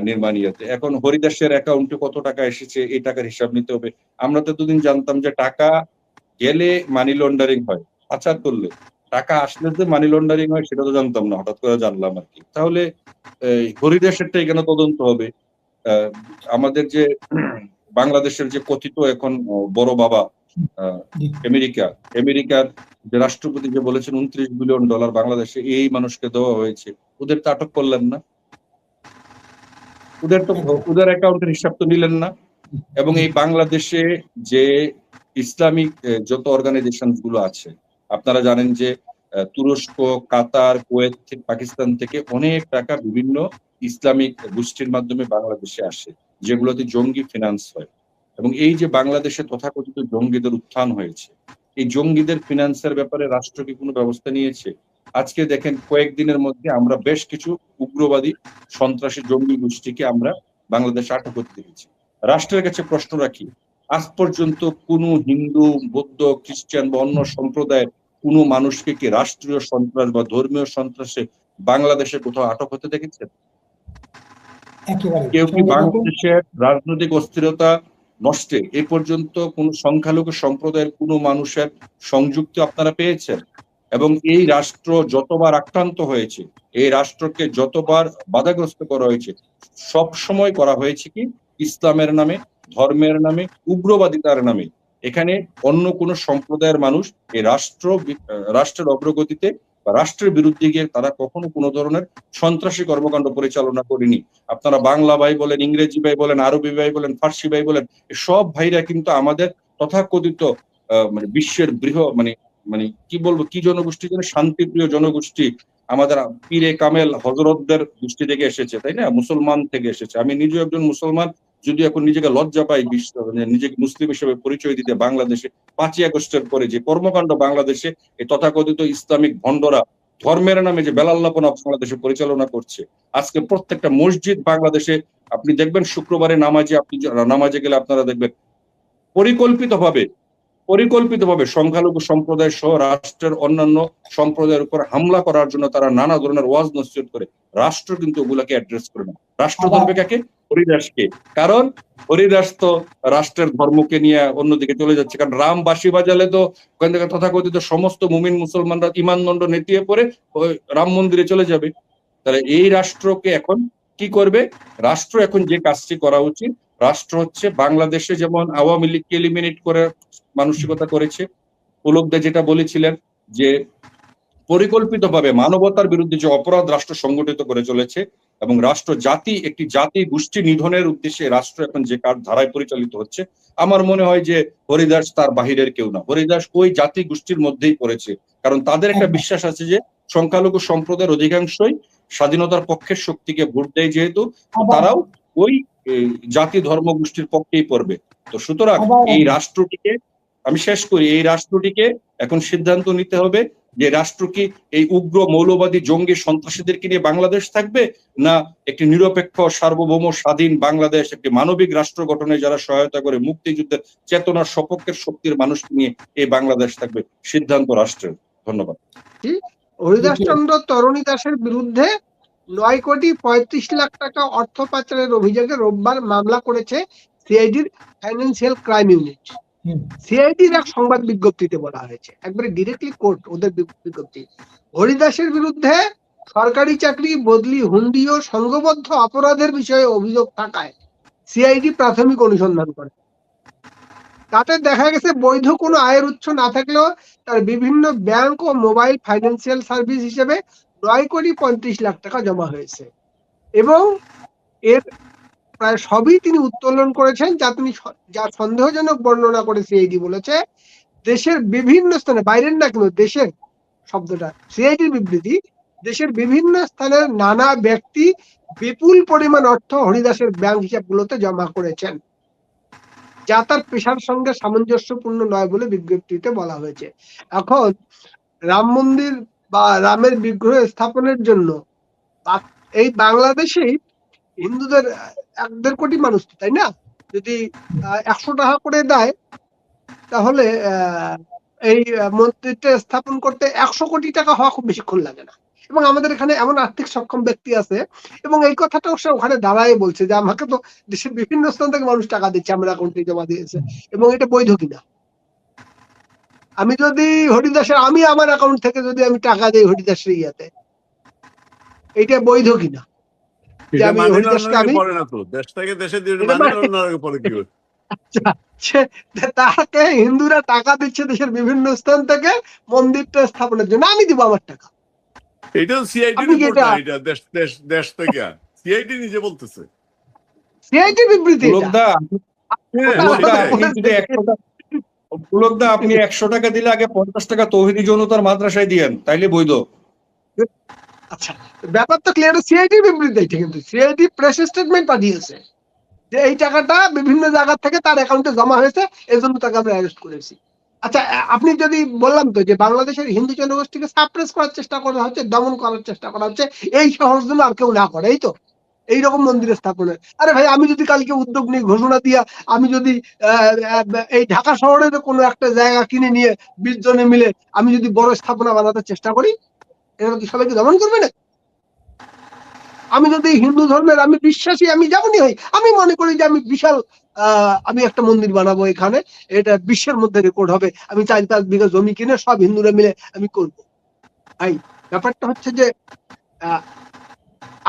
নির্মাণ ইয়েতে। এখন হরিদাসের অ্যাকাউন্টে কত টাকা এসেছে এই টাকার হিসাব নিতে হবে। আমরা তো এতদিন জানতাম যে টাকা গেলে মানি লন্ডারিং হয়, পাচার করলে। টাকা আসলে যে মানি লন্ডারিং হয় সেটা তো জানতাম না, হঠাৎ করে জানলাম আর কি। তাহলে হরিদাসেরটা এখানে তদন্ত হবে। আমাদের যে বাংলাদেশের যে কথিত এখন বড় বাবা আমেরিকার যে রাষ্ট্রপতি যে বলেছেন $29 বিলিয়ন বাংলাদেশে এই মানুষকে দেওয়া হয়েছে, ওদের তো আটক করলেন না, ওদের অ্যাকাউন্টের হিসাব তো নিলেন না। এবং এই বাংলাদেশে যে ইসলামিক যত অর্গানাইজেশন গুলো আছে, আপনারা জানেন যে তুরস্ক, কাতার, কুয়েত, পাকিস্তান থেকে অনেক টাকা বিভিন্ন ইসলামিক গোষ্ঠীর মাধ্যমে বাংলাদেশে আসে, যেগুলোতে জঙ্গি ফিনান্স হয়। এবং এই যে বাংলাদেশে তথাকথিত জঙ্গিদের উত্থান হয়েছে, এই জঙ্গিদের ফিনান্সের ব্যাপারে রাষ্ট্র কি কোনো ব্যবস্থা নিয়েছে? আজকে দেখেন কয়েকদিনের মধ্যে আমরা বেশ কিছু উগ্রবাদী সন্ত্রাসী জঙ্গি গোষ্ঠীকে আমরা বাংলাদেশে আটক করতে দেখেছি। রাষ্ট্রের কাছে প্রশ্ন রাখি, আজ পর্যন্ত কোনো হিন্দু, বৌদ্ধ, খ্রিস্টান বা অন্য সম্প্রদায়ের কোনো মানুষকে কি রাষ্ট্রীয় সন্ত্রাস বা ধর্মীয় সন্ত্রাসে বাংলাদেশে কোথাও আটক হতে দেখেছেন? কেউ কি বাংলাদেশের রাজনৈতিক অস্থিরতা নষ্টে এ পর্যন্ত কোন সংখ্যালঘু সম্প্রদায়ের কোনো মানুষের সংযুক্তি আপনারা পেয়েছেন? এবং এই রাষ্ট্র যতবার আক্রান্ত হয়েছে, এই রাষ্ট্রকে যতবার বাধাগ্রস্ত করা হয়েছে, সব সময় করা হয়েছে কি ইসলামের নামে, ধর্মের নামে, উগ্রবাদিতার নামে। এখানে অন্য কোন সম্প্রদায়ের মানুষ এই রাষ্ট্রের অগ্রগতিতে বা রাষ্ট্রের বিরুদ্ধে গিয়ে তারা কখনো কোনো ধরনের সন্ত্রাসী কর্মকাণ্ড পরিচালনা করেনি। আপনারা বাংলা ভাই বলেন, ইংরেজি ভাই বলেন, আরবি ভাই বলেন, ফার্সি ভাই বলেন, সব ভাইরা কিন্তু আমাদের তথাকথিত মানে বিশ্বের বৃহৎ মানে কি বলবো, কি জনগোষ্ঠী যেন, শান্তিপ্রিয় জনগোষ্ঠী, আমাদের পীরে কামেল হযরতদের গোষ্ঠী থেকে এসেছে, তাই না? মুসলমান থেকে এসেছে। আমি নিজেও একজন মুসলমান, যদি এখন নিজেকে লজ্জা পাই নিজেকে মুসলিম হিসেবে পরিচয় দিতে। বাংলাদেশে 5ই আগস্টের পরে যে কর্মকাণ্ড বাংলাদেশে এই তথাকথিত ইসলামিক ভণ্ডরা ধর্মের নামে যে বেলাল্লাপনা বাংলাদেশে পরিচালনা করছে, আজকে প্রত্যেকটা মসজিদ বাংলাদেশে আপনি দেখবেন শুক্রবারে নামাজে গেলে আপনারা দেখবেন পরিকল্পিতভাবে সংখ্যালঘু সম্প্রদায় সহ রাষ্ট্রের অন্যান্য সম্প্রদায়ের উপর হামলা করার জন্য তারা নানা ধরনের ওয়াজ নসিহত করে। রাষ্ট্র কিন্তু ওগুলাকে অ্যাড্রেস করে না। রাষ্ট্র ধরবে কাকে? হরিদাসকে। কারণ হরিদাস তো রাষ্ট্রের ধর্মকে নিয়ে অন্যদিকে চলে যাচ্ছে। কারণ রাম বাঁশি বাজালে তো ওখান থেকে তথাকথিত সমস্ত মুমিন মুসলমানরা ইমানদণ্ড নেতিয়ে পড়ে ওই রাম মন্দিরে চলে যাবে। তাহলে এই রাষ্ট্রকে এখন কি করবে? রাষ্ট্র এখন যে কাজটি করা উচিত, রাষ্ট্র হচ্ছে বাংলাদেশে যেমন আওয়ামী লীগকে এলিমিনেট করে মানসিকতা করেছে, পুলকদা যেটা বলেছিলেন যে পরিকল্পিতভাবে মানবতার বিরুদ্ধে যে অপরাধ রাষ্ট্র সংগঠিত করে চলেছে এবং একটি জাতি গোষ্ঠী নিধনের উদ্দেশ্যে রাষ্ট্র এখন যে ধারায় পরিচালিত হচ্ছে, আমার মনে হয় যে হরিদাস তার বাহিরের কেউ না। হরিদাস ওই জাতি গোষ্ঠীর মধ্যেই পড়েছে। কারণ তাদের একটা বিশ্বাস আছে যে সংখ্যালঘু সম্প্রদায়ের অধিকাংশই স্বাধীনতার পক্ষের শক্তিকে ভোট দেয়, যেহেতু তারাও ওই জাতি ধর্ম গোষ্ঠীর পক্ষেই পড়বে। তো সুতরাং এই রাষ্ট্রটিকে, আমি শেষ করি, এই রাষ্ট্রটিকে এখন সিদ্ধান্ত নিতে হবে যে রাষ্ট্র কি এই উগ্র মৌলবাদী জঙ্গি সন্ত্রাসীদেরকে নিয়ে বাংলাদেশ থাকবে, না একটি নিরপেক্ষ সার্বভৌম স্বাধীন বাংলাদেশ, একটি মানবিক রাষ্ট্র গঠনে যারা সহায়তা করে মুক্তিযুদ্ধের চেতনার সপক্ষের শক্তির মানুষকে নিয়ে এই বাংলাদেশ থাকবে। সিদ্ধান্ত রাষ্ট্রের। ধন্যবাদ। হরিদাস চন্দ্র তরুণী দাসের বিরুদ্ধে 9,35,00,000 টাকা অর্থ পাচারের অভিযোগে রোববার মামলা করেছে সিআইডির ফাইন্যান্সিয়াল ক্রাইম ইউনিট। সিআইডির এক সংবাদ বিজ্ঞপ্তিতে বলা হয়েছে, একবারে ডিরেক্টলি কোর্ট ওদের বিজ্ঞপ্তি, হরিদাসের বিরুদ্ধে সরকারি চাকরি, বদলি, হুন্ডি ও সংঘবদ্ধ অপরাধের বিষয়ে অভিযোগ থাকায় সিআইডি প্রাথমিক অনুসন্ধান করে। তাতে দেখা গেছে বৈধ কোনো আয়ের উৎস না থাকলেও তার বিভিন্ন ব্যাংক ও মোবাইল ফাইন্যান্সিয়াল সার্ভিস হিসেবে 9,35,00,000 টাকা জমা হয়েছে এবং এর প্রায় সবই তিনি উত্তোলন করেছেন, যা সন্দেহজনক বর্ণনা করে সিআইডি বলেছে দেশের বিভিন্ন স্থানে, বাইরের না কিন্তু দেশের, শব্দটা সিআইডির বিবৃতি, দেশের বিভিন্ন স্থানের নানা ব্যক্তি বিপুল পরিমাণ অর্থ হরিদাসের ব্যাংক হিসাবগুলোতে জমা করেছেন, যা তার পেশার সঙ্গে সামঞ্জস্যপূর্ণ নয় বলে বিজ্ঞপ্তিতে বলা হয়েছে। এখন রাম মন্দির বা রামের বিগ্রহ স্থাপনের জন্য এই বাংলাদেশেই হিন্দুদের 1-1.5 কোটি মানুষ, তাই না? যদি 100 টাকা করে দেয় তাহলে এই মন্দিরটা স্থাপন করতে 100 কোটি টাকা হওয়া খুব বেশিক্ষণ লাগে না। এবং আমাদের এখানে এমন আর্থিক সক্ষম ব্যক্তি আছে, এবং এই কথাটাও সে ওখানে দাঁড়ায় বলছে যে আমাকে তো দেশের বিভিন্ন স্থান থেকে মানুষ টাকা দিচ্ছে, আমার অ্যাকাউন্টে জমা দিয়েছে, এবং এটা বৈধ কিনা। আমি যদি হরিদাসের, আমি আমার অ্যাকাউন্ট থেকে যদি আমি টাকা দিই হরিদাসের ইয়াতে, এটা বৈধ কিনা? যে এটা আমি মানি হরিদাসকে লন্ডারিং আমি পড়ে না তো, দেশ থেকে দেশে দিয়ে এটা মানি লন্ডারিং পড়ে কি হচ্ছে? আচ্ছা, তাকে হিন্দুরা টাকা দিচ্ছে দেশের বিভিন্ন স্থান থেকে মন্দিরটা স্থাপনের জন্য, আমি দিব আমার টাকা। এটা সিআইডি আপনি কি রিপোর্ট এটা না, এটা দেশ দেশ দেশ থেকে সিআইডি নিজে বলতেছে। সিআইডি বিবৃতি? এটা পুলকদা হ্যাঁ, পুলকদা সেটাই। আপনি যদি 100 টাকা, পুলকদা আপনি 100 টাকা দিলে আগে 50 টাকা তৌহিদি জনতার মাদ্রাসায় দিয়েন, তাইলে বৈধ। আচ্ছা, ব্যাপার তো ক্লিয়ার। সিআইডি বিবৃতি এটা, কিন্তু সিআইডি প্রেস স্টেটমেন্ট পাঠিয়েছে যে এই টাকাটা বিভিন্ন জায়গা থেকে তার অ্যাকাউন্টে জমা হয়েছে, এই জন্য তাকে আমরা অ্যারেস্ট করেছি। আচ্ছা, আপনি যদি বললাম তো যে বাংলাদেশের হিন্দু জনগোষ্ঠীকে সাপ্রেস করার চেষ্টা করা হচ্ছে, দমন করার চেষ্টা করা হচ্ছে, এই সাহস যেন আর কেউ না করে, এই তো এইরকম মন্দির স্থাপনের। আরে ভাই, আমি যদি কালকে উদ্যোগ নিয়ে ঘোষণা দিয়া আমি যদি এই ঢাকা শহরের কোনো একটা জায়গা কিনে নিয়ে 20 জনে মিলে আমি যদি বড় স্থাপনা বানাতে চেষ্টা করি, এটা কি সবাইকে দমন করবে না? আমি যদি হিন্দু ধর্মের আমি বিশ্বাসী, আমি যেমনই হই, আমি মনে করি যে আমি বিশাল আমি একটা মন্দির বানাবো এখানে, এটা বিশ্বের মধ্যে রেকর্ড হবে, আমি 4-5 বিঘা জমি কিনে সব হিন্দুরা মিলে আমি করবো। ভাই, ব্যাপারটা হচ্ছে যে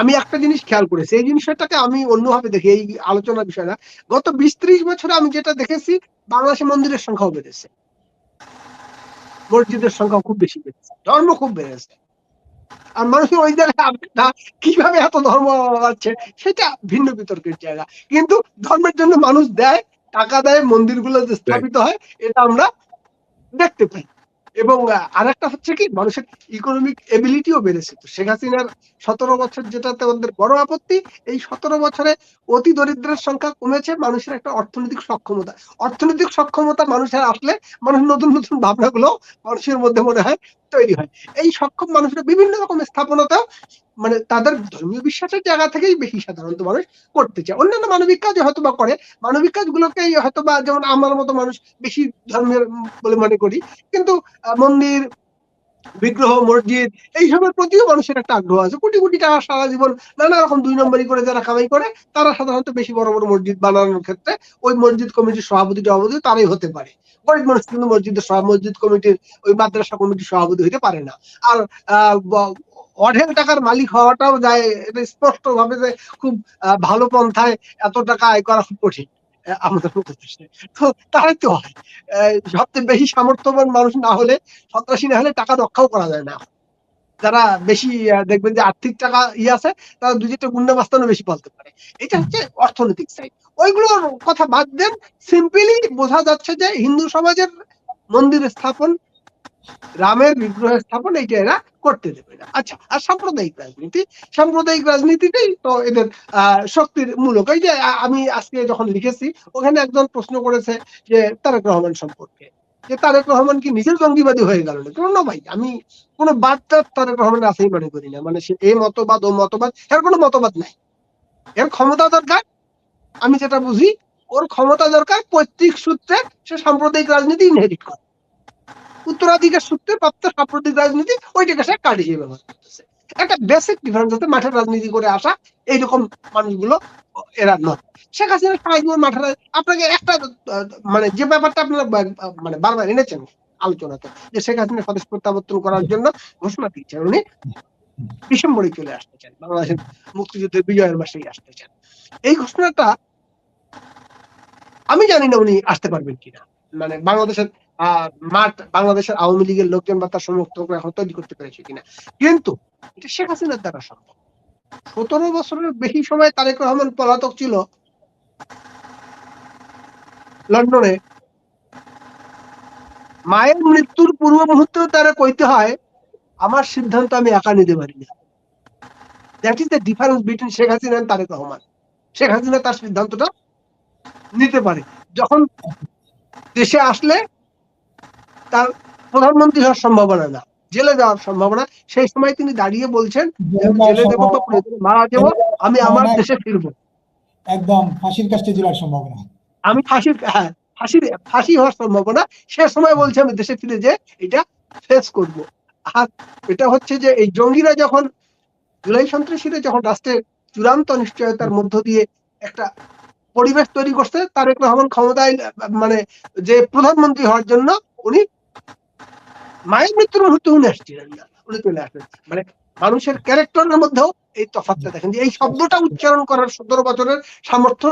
আমি একটা জিনিস খেয়াল করেছি, এই জিনিসটাকে আমি অন্যভাবে দেখি, এই আলোচনার বিষয় না। গত 20-30 বছরে আমি যেটা দেখেছি, বাংলাদেশে মন্দিরের সংখ্যাও বেড়েছে, মসজিদের সংখ্যাও খুব বেশি বেড়েছে, ধর্ম খুব বেড়েছে। আর মানুষের ওই জায়গায় আপডেটটা কিভাবে এত ধর্ম আছে সেটা ভিন্ন বিতর্কের জায়গা, কিন্তু ধর্মের জন্য মানুষ দেয়, টাকা দেয়, মন্দিরগুলো যে স্থাপিত হয় এটা আমরা দেখতে পাই। এবং আরেকটা হচ্ছে কি, মানুষের ইকোনমিক এবিলিটিও বেড়েছে। তো শেখ হাসিনার 17 বছর যেটাতে আমাদের বড় আপত্তি, এই 17 বছরে অতি দরিদ্রের সংখ্যা কমেছে, মানুষের একটা অর্থনৈতিক সক্ষমতা মানুষের আসলে মানুষ নতুন নতুন ভাবনাগুলো মানুষের মধ্যে মনে হয় তৈরি হয়। এই সক্ষম মানুষরা বিভিন্ন রকম স্থাপনতা মানে তাদের ধর্মীয় বিশ্বাসের জায়গা থেকেই বেশি সাধারণত মানুষ করতে চায়। অন্যান্য মানবিক কাজ হয়তো বা করে, মানবিক কাজগুলোকেই হয়তো বা, যেমন আমার মতো মানুষ বেশি ধর্মের বলে মনে করি, কিন্তু মন্দির, বিগ্রহ, মসজিদ এইসবের প্রতিও মানুষের একটা আগ্রহ আছে। কোটি কোটি টাকা সারা জীবন নানা রকম 2 নম্বরই করে যারা কামাই করে, তারা সাধারণত বেশি বড় বড় মসজিদ বানানোর ক্ষেত্রে ওই মসজিদ কমিটির সভাপতি তারাই হতে পারে। গরিব মানুষ কিন্তু মসজিদ কমিটির, ওই মাদ্রাসা কমিটির সভাপতি হইতে পারে না। আর অঢেল টাকার মালিক হওয়াটাও যায়, এটা স্পষ্ট ভাবে যে খুব ভালো পন্থায় এত টাকা আয় করা খুব কঠিন আমাদের মতো দেশে। তো তারাই তো হয়। সবচেয়ে বেশি সামর্থ্যবান মানুষ না হলে, সন্ত্রাসী না হলে টাকা রক্ষাও করা যায় না। যারা বেশি দেখবেন যে আর্থিক টাকা আছে, তারা 2-4টা গুন্ডা মাস্তানও বেশি পালতে পারে। এটা হচ্ছে অর্থনৈতিক সাইড। ওইগুলোর কথা বাদ দেন, সিম্পলি বোঝা যাচ্ছে যে হিন্দু সমাজের মন্দির স্থাপন, রামের বিগ্রহ স্থাপন, এইটা এরা করতে দেবে না। আচ্ছা, আর সাম্প্রদায়িক রাজনীতিটাই তো এদের শক্তির মূলক। এই যে আমি আজকে যখন লিখেছি, ওখানে একজন প্রশ্ন করেছে যে তারেক রহমান সম্পর্কে, যে তারেক রহমান কি নিজের জঙ্গিবাদী হয়ে গেল না? কোনো ভাই, আমি কোনো বাদটা তারেক রহমানের আছেই মনে করি না। মানে সে এই মতবাদ ও মতবাদ, এর কোনো মতবাদ নাই, এর ক্ষমতা দরকার। আমি যেটা বুঝি, ওর ক্ষমতা দরকার, পৈতৃক সূত্রে সে সাম্প্রদায়িক রাজনীতি ইনহেরিট করে, উত্তরাধিকার সূত্রে প্রাপ্ত সাম্প্রদায়িক রাজনীতি, ওইটাকে সে কার্ড হিসেবে ব্যবহার করতেছে। একটা বেসিক ডিফারেন্স হচ্ছে মাঠের রাজনীতি করে আসা এইরকম মানুষগুলো এরা নয়। শেখ হাসিনা সারা জীবন মাঠের, আপনাকে একটা মানে যে ব্যাপারটা আপনারা মানে বারবার এনেছেন আলোচনাতে, যে শেখ হাসিনা স্বদেশ প্রত্যাবর্তন করার জন্য ঘোষণা দিচ্ছেন, উনি ডিসেম্বরে চলে আসতে চান, বাংলাদেশের মুক্তিযুদ্ধের বিজয়ের মাসেই আসতে চান। এই ঘোষণাটা আমি জানি না উনি আসতে পারবেন কিনা, মানে বাংলাদেশের বাংলাদেশের আওয়ামী লীগের লোকজন বা তার সমর্থকরা এখন তৈরি করতে পেরেছে কিনা, কিন্তু এটা শেখ হাসিনার দ্বারা সম্ভব। 17 বছরের বেশি সময় তারেক রহমান পলাতক ছিল লন্ডনে। মায়ের মৃত্যুর পূর্ব মুহূর্তেও তারা কইতে হয়, আমার সিদ্ধান্ত আমি একা নিতে পারি না। That is the difference between Sheikh Hasina আর তারেক রহমান। শেখ হাসিনা তার সিদ্ধান্তটা নিতে পারে, যখন দেশে আসলে তার প্রধানমন্ত্রী হওয়ার সম্ভাবনা না, জেলে যাওয়ার সম্ভাবনা, সেই সময় তিনি দাঁড়িয়ে বলছেন জেলে দেবো বা প্রয়োজনে মারা যাবো, আমি আমার দেশে ফিরবো, একদম ফাঁসির কাছে জেলার সম্ভাবনা, আমি ফাঁসি হওয়ার সম্ভাবনা, সে সময় বলছে আমি দেশে ফিরে যে এটা ফেস করব। আর এটা হচ্ছে যে এই জঙ্গিরা যখন জুলাই সন্ত্রাসীরা যখন রাষ্ট্রের চূড়ান্ত নিশ্চয়তার মধ্য দিয়ে একটা পরিবেশ তৈরি করছে, তারেক রহমান ক্ষমতায় মানে যে প্রধানমন্ত্রী হওয়ার জন্য উনি মায়ের মৃত্যুর মুহূর্তে উনি আসছিলেন না, উনি চলে আসবেন। মানে মানুষের ক্যারেক্টারের মধ্যেও এই তফাৎটা দেখেন যে এই শব্দটা উচ্চারণ করার 17 বছরের সামর্থ্য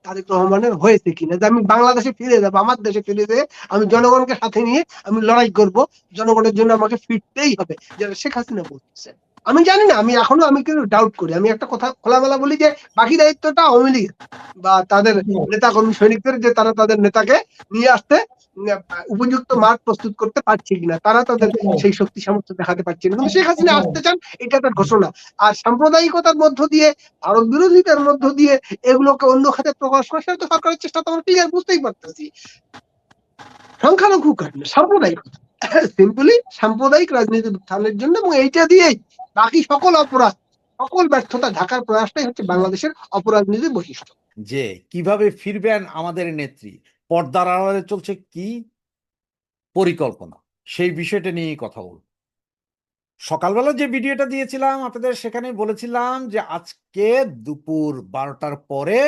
তারেক রহমানের হয়েছে কিনা, যে আমি বাংলাদেশে ফিরে যাবো, আমার দেশে ফিরে যেয়ে আমি জনগণকে সাথে নিয়ে আমি লড়াই করব, জনগণের জন্য আমাকে ফিরতেই হবে, যেটা শেখ হাসিনা বলতেছে। আমি জানি না, আমি এখনো আমি কিন্তু ডাউট করি। আমি একটা কথা খোলামেলা বলি যে বাকি দায়িত্বটা আওয়ামী লীগের বা তাদের নেতা কর্মী সৈনিকদের, যে তারা তাদের নেতাকে নিয়ে আসতে উপযুক্ত মাঠ প্রস্তুত করতে পারছে কিনা, তারা তাদের সেই শক্তি সামর্থ্য দেখাতে পারছে না। কিন্তু শেখ হাসিনা আসতে চান, এটা তার ঘোষণা। আর সাম্প্রদায়িকতার মধ্য দিয়ে, ভারত বিরোধিতার মধ্য দিয়ে এগুলোকে অন্য খাতে প্রকাশ করা, সেটা তো সরকারের চেষ্টা তো আমরা ক্লিয়ার বুঝতেই পারতেছি। সংখ্যালঘু কারণে সাম্প্রদায়িকতা, সিম্পলি সাম্প্রদায়িক রাজনীতি উত্থানের জন্য, এবং এইটা দিয়েই বাকি সকল অপরাধ, সকল ব্যর্থতা ঢাকার প্রয়াসটাই হচ্ছে বাংলাদেশের অপরাজনীতির বৈশিষ্ট্য। যে কিভাবে ফিরবেন আমাদের নেত্রী, পর্দার আড়ালে চলছে কি পরিকল্পনা, সেই বিষয়টা নিয়ে কথা বলব। সকালবেলা যে ভিডিওটা দিয়েছিলাম আপনাদের, সেখানে বলেছিলাম যে আজকে দুপুর 12টার পরে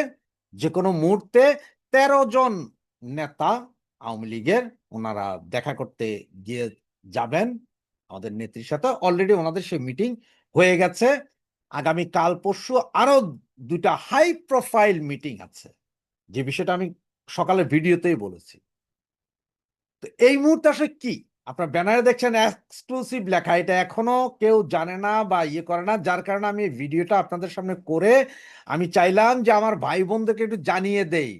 যে কোনো মুহূর্তে 13 জন নেতা আওয়ামী লীগের ওনারা দেখা করতে গিয়ে যাবেন আমাদের নেত্রীর সাথে। অলরেডি ওনাদের সেই মিটিং হয়ে গেছে। আগামী কাল পরশু আরো 2টা হাই প্রোফাইল মিটিং আছে, যে বিষয়টা আমি সকালে ভিডিওতেই বলেছি। তো এই মুহূর্তে আসলে কি আপনার ব্যানারে দেখছেন এক্সক্লুসিভ লেখা, এটা এখনো কেউ জানে না বা ইয়ে করে না, যার কারণে আমি ভিডিওটা আপনাদের সামনে করে আমি চাইলাম যে আমার ভাই বোনদেরকে একটু জানিয়ে দেই,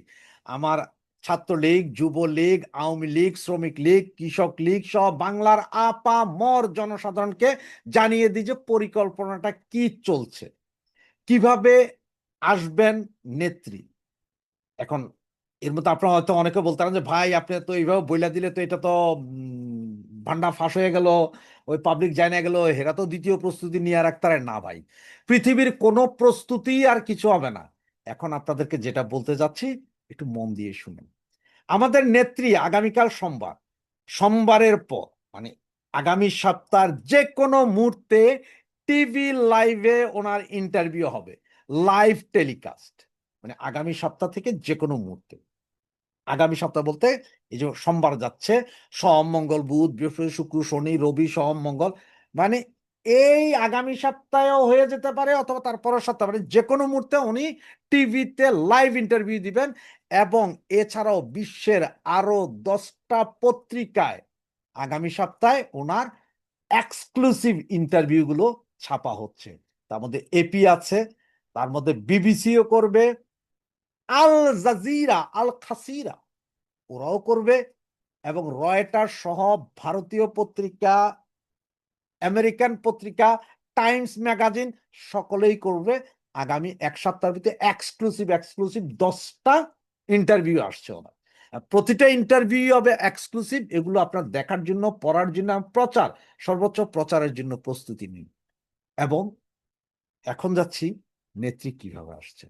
আমার ছাত্রলীগ, যুবলীগ, আওয়ামী লীগ, শ্রমিক লীগ, কৃষক লীগ সহ বাংলার আপামর জনসাধারণকে জানিয়ে দিই যে পরিকল্পনাটা কি চলছে, কিভাবে আসবেন নেত্রী। এখন এর মধ্যে আপনারা হয়তো অনেকে বলতে পারেন যে ভাই আপনি তো এইভাবে বইলা দিলে তো এটা তো ভান্ডা ফাঁস হয়ে গেল, ওই পাবলিক জানা গেল, হেরা তো দ্বিতীয় প্রস্তুতি নিয়ে রাখতে না। ভাই, পৃথিবীর কোনো প্রস্তুতি আর কিছু হবে না। এখন আপনাদেরকে যেটা বলতে যাচ্ছি একটু মন দিয়ে শুনুন। আমাদের নেত্রী আগামীকাল সোমবারের পর মানে আগামী সপ্তাহের যে কোনো মুহূর্তে টিভি লাইভে ওনার ইন্টারভিউ হবে, লাইভ টেলিকাস্ট। মানে আগামী সপ্তাহ থেকে যে কোনো মুহূর্তে, আগামী সপ্তাহ বলতে এই যে সোমবার যাচ্ছে, সোম মঙ্গল বুধ বৃহস্পতি শুক্র শনি রবি সোম মঙ্গল, মানে এই আগামী সপ্তাহেও হয়ে যেতে পারে অথবা তারপরের সপ্তাহ, মানে যে কোনো মুহূর্তে উনি টিভিতে লাইভ ইন্টারভিউ দিবেন। এবং এছাড়াও বিশ্বের আরো 10টা পত্রিকায় আগামী সপ্তাহে ওনার এক্সক্লুসিভ ইন্টারভিউ গুলো ছাপা হচ্ছে। তার মধ্যে এপি আছে, তার মধ্যে বিবিসিও করবে, আল জাজিরা, আল খাসিরা ওরাও করবে, এবং রয়টার সহ ভারতীয় পত্রিকা, আমেরিকান পত্রিকা, টাইমস ম্যাগাজিন সকলেই করবে। আগামী এক সপ্তাহের ভিতরে এক্সক্লুসিভ 10টা ইন্টারভিউ আসছে ওনার। প্রতিটা ইন্টারভিউ হবে এক্সক্লুসিভ। এগুলো আপনার দেখার জন্য, পড়ার জন্য, প্রচার, সর্বোচ্চ প্রচারের জন্য প্রস্তুতি নিন। এবং এখন যাচ্ছি নেত্রী কিভাবে আসছে।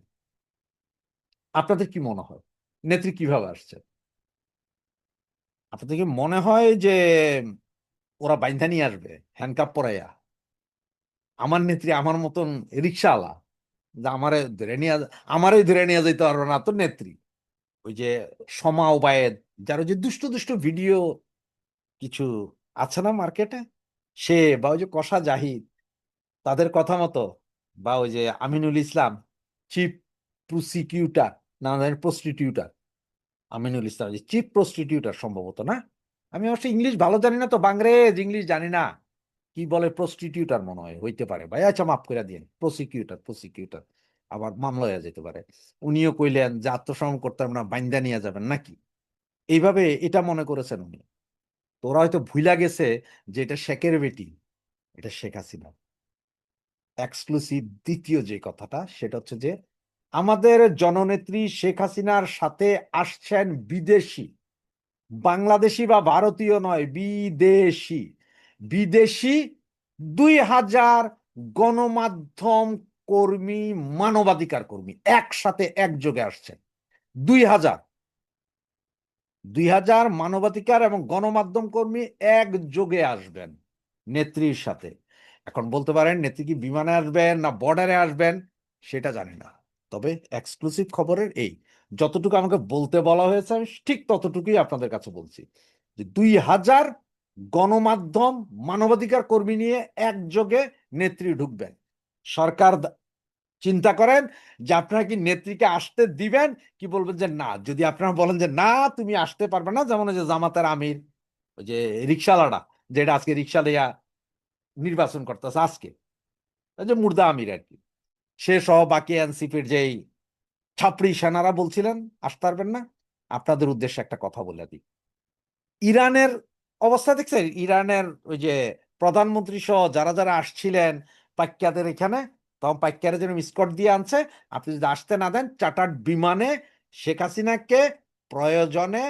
আপনাদের কি মনে হয় নেত্রী কিভাবে আসছে? আপনাদের কি মনে হয় যে ওরা বাইন্ধা নিয়ে আসবে হ্যান্ডকাপ পরাইয়া? আমার নেত্রী আমার মতন রিক্সাওয়ালা, যে আমারে ধরে নিয়ে যেতে পারবে না তো নেত্রী। ওই যে সমা ওবায়েদ, যার যে দুষ্ট দুষ্ট ভিডিও কিছু আছে না মার্কেটে, সে বা ওই যে কষা জাহিদ, তাদের কথা মতো, বা ওই যে আমিনুল ইসলাম চিফ প্রসিকিউটর, না প্রস্টিটিউটার, আমিনুল ইসলাম যে চিফ প্রস্টিটিউটর সম্ভবত, না? আমি অবশ্য ইংলিশ ভালো জানি না তো, বাংরেজ ইংলিশ জানি না, কি বলে প্রস্টিটিউটর মনে হয়, হইতে পারে ভাই, আচ্ছা মাফ করে দিন, প্রসিকিউটর আবার মামলা হয়ে যেতে পারে। উনিও কইলেন যে আত্মসমর্পণ করতে পারবেন না, বাইন্দা নিয়ে যাবেন নাকি, এইভাবে এটা মনে করেছেন উনি। তোরা হয়তো ভুলা গেছে যে এটা শেখের বেটি, এটা শেখ হাসিনা। এক্সক্লুসিভ দ্বিতীয় যে কথাটা, সেটা হচ্ছে যে আমাদের জননেত্রী শেখ হাসিনার সাথে আসছেন বিদেশি, বাংলাদেশি বা ভারতীয় নয়, বিদেশি 2000 গণমাধ্যম কর্মী, মানবাধিকার কর্মী একসাথে একযোগে আসছেন। 2000 মানবাধিকার এবং গণমাধ্যম কর্মী একযোগে আসবেন। নেত্রীর সাথে। এখন বলতে পারেন নেত্রী কি বিমানে আসবেন না বর্ডারে আসবেন সেটা জানি না, তবে এক্সক্লুসিভ খবরের এই যতটুকু আমাকে বলতে বলা হয়েছে আমি ঠিক ততটুকুই আপনাদের কাছে বলছি, যে 2000 গণমাধ্যম মানবাধিকার কর্মী নিয়ে একযোগে নেত্রী ঢুকবেন। সরকার চিন্তা করেন যে আপনারা কি নেত্রীকে আসতে দিবেন, কি বলবেন যে না। যদি আপনারা বলেন যে না তুমি আসতে পারবে না, যেমন ওই যে জামাতের আমির, ওই যে রিক্সাওয়ালাটা, যেটা আজকে রিক্সা লইয়া নির্বাচন করতেছে আজকে, ওই যে মুর্দা আমির আর কি, সে সহ বাকি এনসিপির যেই ছাপড়ি সেনারা বলছিলেন আসতে পারবেন না। আপনাদের উদ্দেশ্যে একটা কথা বলে দিই, ইরানের অবস্থা দেখছেন? ইরানের ওই যে প্রধানমন্ত্রী সহ যারা যারা আসছিলেন পাক্কাদের এখানে, তখন পাক্কারে যেন স্কট দিয়ে আনছে। আপনি যদি আসতে না দেন, চার্টার্ড বিমানে শেখ হাসিনাকে প্রয়োজনে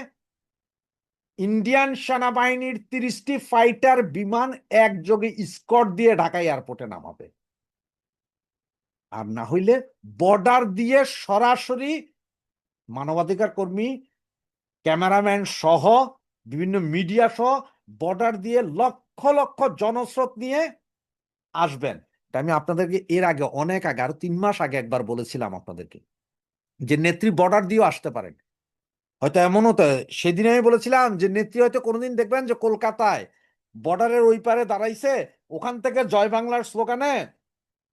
ইন্ডিয়ান সেনাবাহিনীর 30টি ফাইটার বিমান একযোগে স্কট দিয়ে ঢাকা এয়ারপোর্টে নামাবে। আর না হইলে বর্ডার দিয়ে সরাসরি মানবাধিকার কর্মী, ক্যামেরাম্যান সহ বিভিন্ন মিডিয়া সহ বর্ডার দিয়ে লক্ষ লক্ষ জনস্রোত নিয়ে আসবেন। এটা আমি আপনাদেরকে এর আগে, অনেক আগে, আরো 3 মাস আগে একবার বলেছিলাম আপনাদেরকে, যে নেত্রী বর্ডার দিয়েও আসতে পারেন। হয়তো এমনও তো সেদিন আমি বলেছিলাম যে নেত্রী হয়তো কোনোদিন দেখবেন যে কলকাতায় বর্ডারের ওই পারে দাঁড়াইছে, ওখান থেকে জয় বাংলার স্লোগানে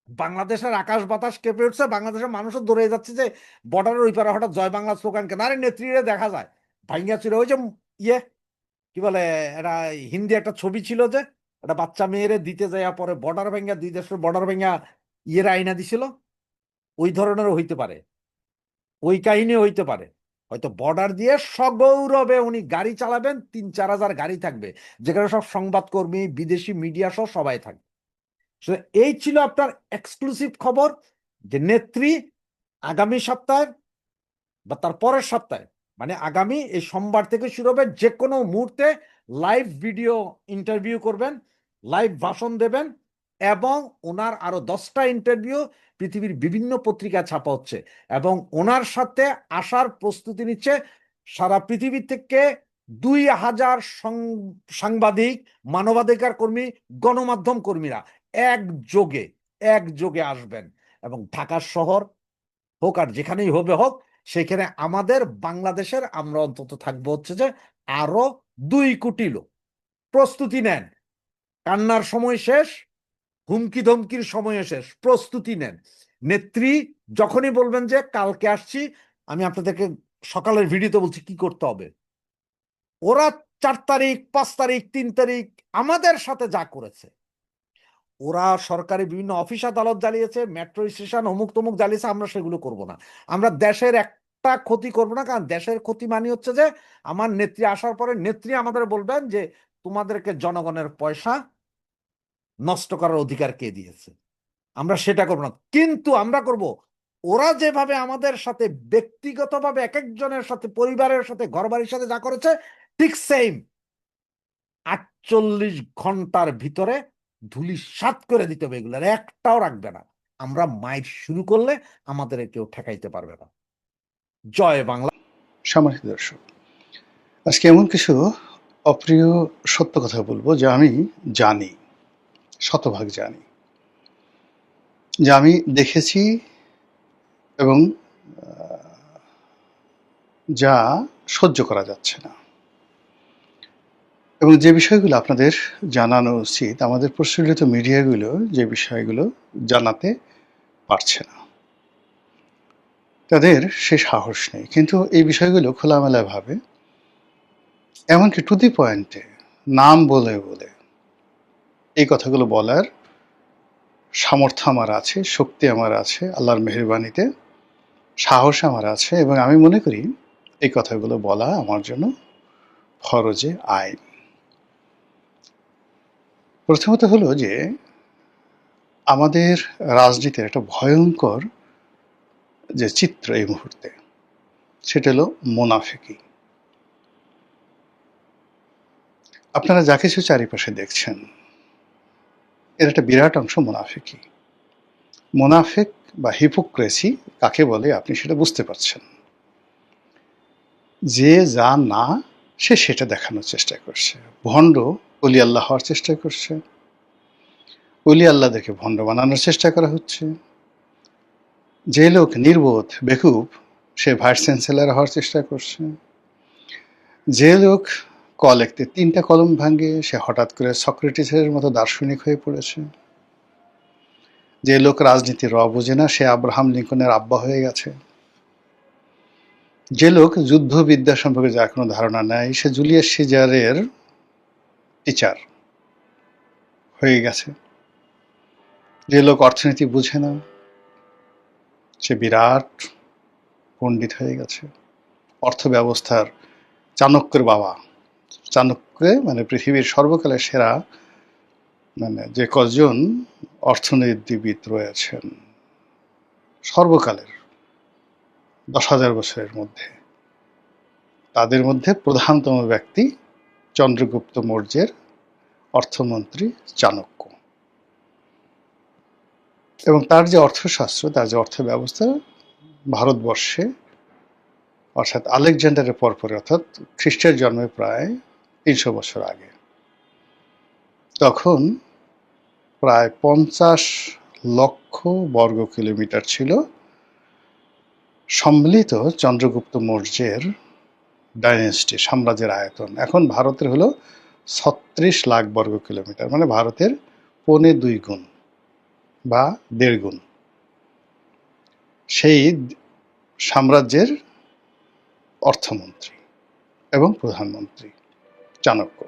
বাংলাদেশের আকাশ বাতাস কেঁপে উঠছে, বাংলাদেশের মানুষও দৌড়ে যাচ্ছে যে বর্ডারের ওই পারে হঠাৎ জয় বাংলা স্লোগান কেন। আরে নেত্রীরে দেখা যায় ভাঙ্গা চুরে, ওই যে ইয়ে কি বলে, এটা হিন্দি একটা ছবি ছিল যে একটা বাচ্চা মেয়েরে দিতে যাইয়া পরে বর্ডার ভেঙ্গা, 2 দেশের বর্ডার ভেঙ্গা ইয়েরা আইনা দিছিল, ওই ধরনেরও হইতে পারে, ওই কাহিনী হইতে পারে। হয়তো বর্ডার দিয়ে সগৌরবে উনি গাড়ি চালাবেন, 3-4 হাজার গাড়ি থাকবে, যেখানে সব সংবাদকর্মী, বিদেশি মিডিয়া সহ সবাই থাকবে। এই ছিল আপনার এক্সক্লুসিভ খবর, যে নেত্রী আগামী সপ্তাহে বা তার পরের সপ্তাহে, মানে আগামী এই সোমবার থেকে শুরু হবে, যে কোনো মুহূর্তে লাইভ ভিডিও ইন্টারভিউ করবেন, লাইভ ভাষণ দেবেন, এবং ওনার আরো 10টা ইন্টারভিউ পৃথিবীর বিভিন্ন পত্রিকা ছাপা হচ্ছে, এবং ওনার সাথে আসার প্রস্তুতি নিচ্ছে সারা পৃথিবী থেকে 2000 সাংবাদিক, মানবাধিকার কর্মী, গণমাধ্যম কর্মীরা একযোগে আসবেন। এবং ঢাকা শহর হোক আর যেখানেই হবে হোক, সেখানে আমাদের বাংলাদেশের আমরা অন্তত থাকবো হচ্ছে যে আরো 2 কোটি লোক। প্রস্তুতি নেন, কান্নার সময় শেষ, হুমকি ধমকির সময় শেষ, প্রস্তুতি নেন। নেত্রী যখনই বলবেন যে কালকে আসছি, আমি আপনাদেরকে সকালের ভিডিওতে বলছি কি করতে হবে। ওরা 4 তারিখ, 5 তারিখ, 3 তারিখ আমাদের সাথে যা করেছে, ওরা সরকারি বিভিন্ন অফিস আদালত জ্বালিয়েছে, মেট্রো স্টেশন অমুক তমুক জ্বালিয়েছে, আমরা সেগুলো করব না। আমরা দেশের একটা ক্ষতি করব না, কারণ দেশের ক্ষতি মানে হচ্ছে যে আমার নেত্রী আসার পরে নেত্রী আমাদের বলবেন যে তোমাদেরকে জনগণের পয়সা নষ্ট করার অধিকার কে দিয়েছে। আমরা সেটা করব না, কিন্তু আমরা করব ওরা যেভাবে আমাদের সাথে ব্যক্তিগতভাবে এক একজনের সাথে, পরিবারের সাথে, ঘরবাড়ির সাথে যা করেছে, ঠিক সেম 48 ঘন্টার ভিতরে ধূলিসাৎ করে দিতে হবে, এগুলোর একটাও রাখবে না। আমরা মাইর শুরু করলে আমাদের কেউ ঠেকাইতে পারবে না। জয় বাংলা। সম্মানিত দর্শক, আজকে এমন কিছু অপ্রিয় সত্য কথা বলবো যা আমি জানি, শতভাগ জানি, যা আমি দেখেছি, এবং যা সহ্য করা যাচ্ছে না, এবং যে বিষয়গুলো আপনাদের জানানো উচিত, আমাদের প্রচলিত মিডিয়াগুলো যে বিষয়গুলো জানাতে পারছে না, তাদের সে সাহস নেই। কিন্তু এই বিষয়গুলো খোলামেলাভাবে, এমনকি টু দি পয়েন্টে নাম বলে বলে এই কথাগুলো বলার সামর্থ্য আমার আছে, শক্তি আমার আছে, আল্লাহর মেহেরবানিতে সাহস আমার আছে, এবং আমি মনে করি এই কথাগুলো বলা আমার জন্য ফরজে আইন। প্রথমত হলো যে আমাদের রাজনীতির একটা ভয়ঙ্কর যে চিত্র এই মুহূর্তে, সেটা হলো মুনাফিকি। আপনারা যা কিছু চারিপাশে দেখছেন, এর একটা বিরাট অংশ মুনাফিকি। মুনাফিক বা হিপোক্রেসি কাকে বলে আপনি সেটা বুঝতে পারছেন। যে যা না, সে সেটা দেখানোর চেষ্টা করছে। ভণ্ড অলি আল্লাহ হওয়ার চেষ্টা করছে, ওলি আল্লাহদেরকে ভণ্ড বানানোর চেষ্টা করা হচ্ছে। যে লোক নির্বোধ বেকুব সে ভাইস চ্যান্সেলর হওয়ার চেষ্টা করছে। যে লোক ক লিখতে 3টা কলম ভাঙে সে হঠাৎ করে সক্রেটিসের মতো দার্শনিক হয়ে পড়েছে। যে লোক রাজনীতির বোঝে না সে আব্রাহাম লিঙ্কনের আব্বা হয়ে গেছে। যে লোক যুদ্ধবিদ্যা সম্পর্কে যার কোনো ধারণা নাই সে জুলিয়াস সিজারের টিচার হয়ে গেছে। যে লোক অর্থনীতি বুঝে না সে বিরাট পণ্ডিত হয়ে গেছে। অর্থ ব্যবস্থার চাণক্যের বাবা, চাণক্য মানে পৃথিবীর সর্বকালের সেরা মানে যে কজন অর্থনীতিবিদ রয়েছেন সর্বকালের 10,000 বছরের মধ্যে, তাদের মধ্যে প্রধানতম ব্যক্তি চন্দ্রগুপ্ত মৌর্যের অর্থমন্ত্রী চাণক্য। এবং তার যে অর্থশাস্ত্র, তার যে অর্থ ব্যবস্থা ভারতবর্ষে অর্থাৎ আলেকজান্ডারের পরপরে অর্থাৎ খ্রিস্টের জন্মের প্রায় 300 বছর আগে, তখন প্রায় 50 লক্ষ বর্গ কিলোমিটার ছিল সম্মিলিত চন্দ্রগুপ্ত মৌর্যের ডাইনেস্টি সাম্রাজ্যের আয়তন। এখন ভারতের হলো 36 লাখ বর্গ কিলোমিটার, মানে ভারতের 2.25 গুণ বা 1.5 গুণ। সেই সাম্রাজ্যের অর্থমন্ত্রী এবং প্রধানমন্ত্রী চাণক্য।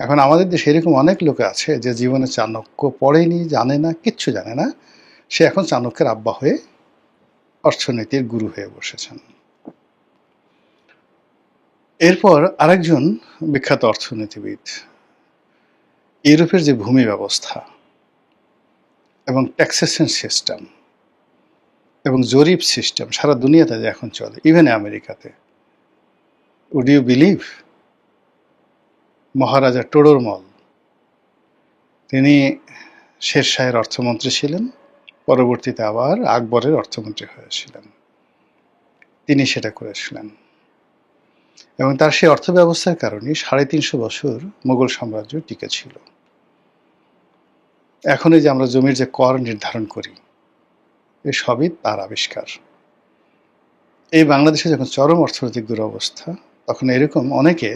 এখন আমাদের দেশে এরকম অনেক লোক আছে যে জীবনে চাণক্য পড়েনি, জানে না, কিচ্ছু জানে না, সে এখন চাণক্যের আব্বা হয়ে অর্থনীতির গুরু হয়ে বসেছেন। এরপর আরেকজন বিখ্যাত অর্থনীতিবিদ, ইউরোপের যে ভূমি ব্যবস্থা এবং ট্যাক্সেশন সিস্টেম এবং জরিপ সিস্টেম সারা দুনিয়াতে যে এখন চলে, ইভেন আমেরিকাতে, উড ইউ বিলিভ মহারাজা টোডরমল, তিনি শেরশাহের অর্থমন্ত্রী ছিলেন, পরবর্তীতে আবার আকবরের অর্থমন্ত্রী হয়েছিলেন, তিনি সেটা করেছিলেন। এবং তার সেই অর্থ ব্যবস্থার কারণে 350 বছর মুঘল সাম্রাজ্য টিকে ছিল। এখন এই যে আমরা জমির যে কর নির্ধারণ করি, এই সবই তার আবিষ্কার। এই বাংলাদেশে যখন চরম অর্থনৈতিক দুরবস্থা, তখন এরকম অনেকে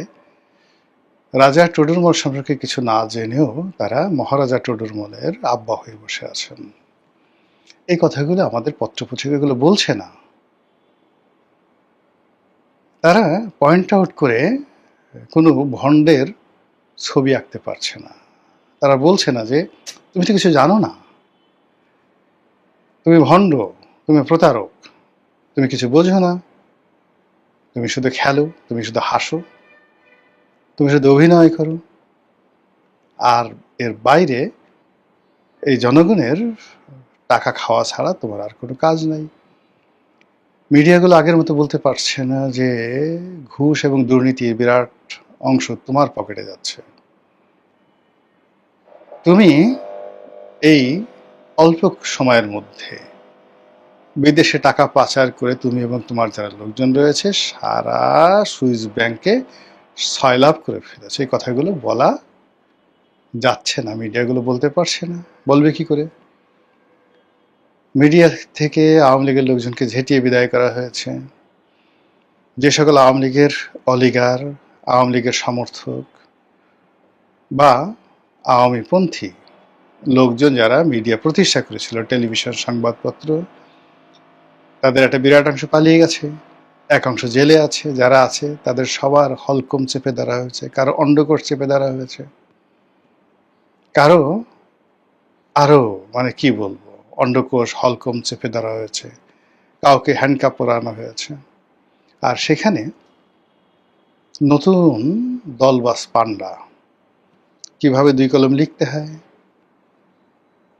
রাজা টোডরমল সম্পর্কে কিছু না জেনেও তারা মহারাজা টোডরমলের আব্বা হয়ে বসে আছেন। এই কথাগুলো আমাদের পত্রপত্রিকাগুলো বলছে না, তারা পয়েন্ট আউট করে কোনো ভণ্ডের ছবি আঁকতে পারছে না। তারা বলছে না যে তুমি তো কিছু জানো না, তুমি ভণ্ড, তুমি প্রতারক, তুমি কিছু বোঝো না, তুমি শুধু খেলো, তুমি শুধু হাসো, তুমি শুধু অভিনয় করো, আর এর বাইরে এই জনগণের টাকা খাওয়া ছাড়া তোমার আর কোনো কাজ নাই। মিডিয়াগুলো আগের মতো বলতে পারছে না যে ঘুষ এবং দুর্নীতির বিরাট অংশ তোমার পকেটে যাচ্ছে। তুমি এই অল্প সময়ের মধ্যে বিদেশে টাকা পাচার করে তুমি এবং তোমার যারা লোকজন রয়েছে সারা সুইস ব্যাংকে সয়লাভ করে ফেলেছে। এই কথাগুলো বলা যাচ্ছে না, মিডিয়াগুলো বলতে পারছে না, বলবে কি করে? মিডিয়া থেকে আওয়ামী লীগের লোকজনকে ঝেঁটিয়ে বিদায় করা হয়েছে। যে সকল আওয়ামী লীগের অলিগার, আওয়ামী লীগের সমর্থক বা আওয়ামীপন্থী লোকজন যারা মিডিয়া প্রতিষ্ঠা করেছিল, টেলিভিশন, সংবাদপত্র, তাদের একটা বিরাট অংশ পালিয়ে গেছে, এক অংশ জেলে আছে। যারা আছে তাদের সবার হলকম চেপে ধরা হয়েছে, কারো অন্ডকোষ চেপে ধরা হয়েছে, কারো আরো মানে কি বলবো, অন্ডকোষ হলকম চেপে ধরা হয়েছে, কাউকে হ্যান্ডকাপ পরানো হয়েছে। আর সেখানে নতুন দলবাস পান্ডা কিভাবে 2 কলম লিখতে হয়,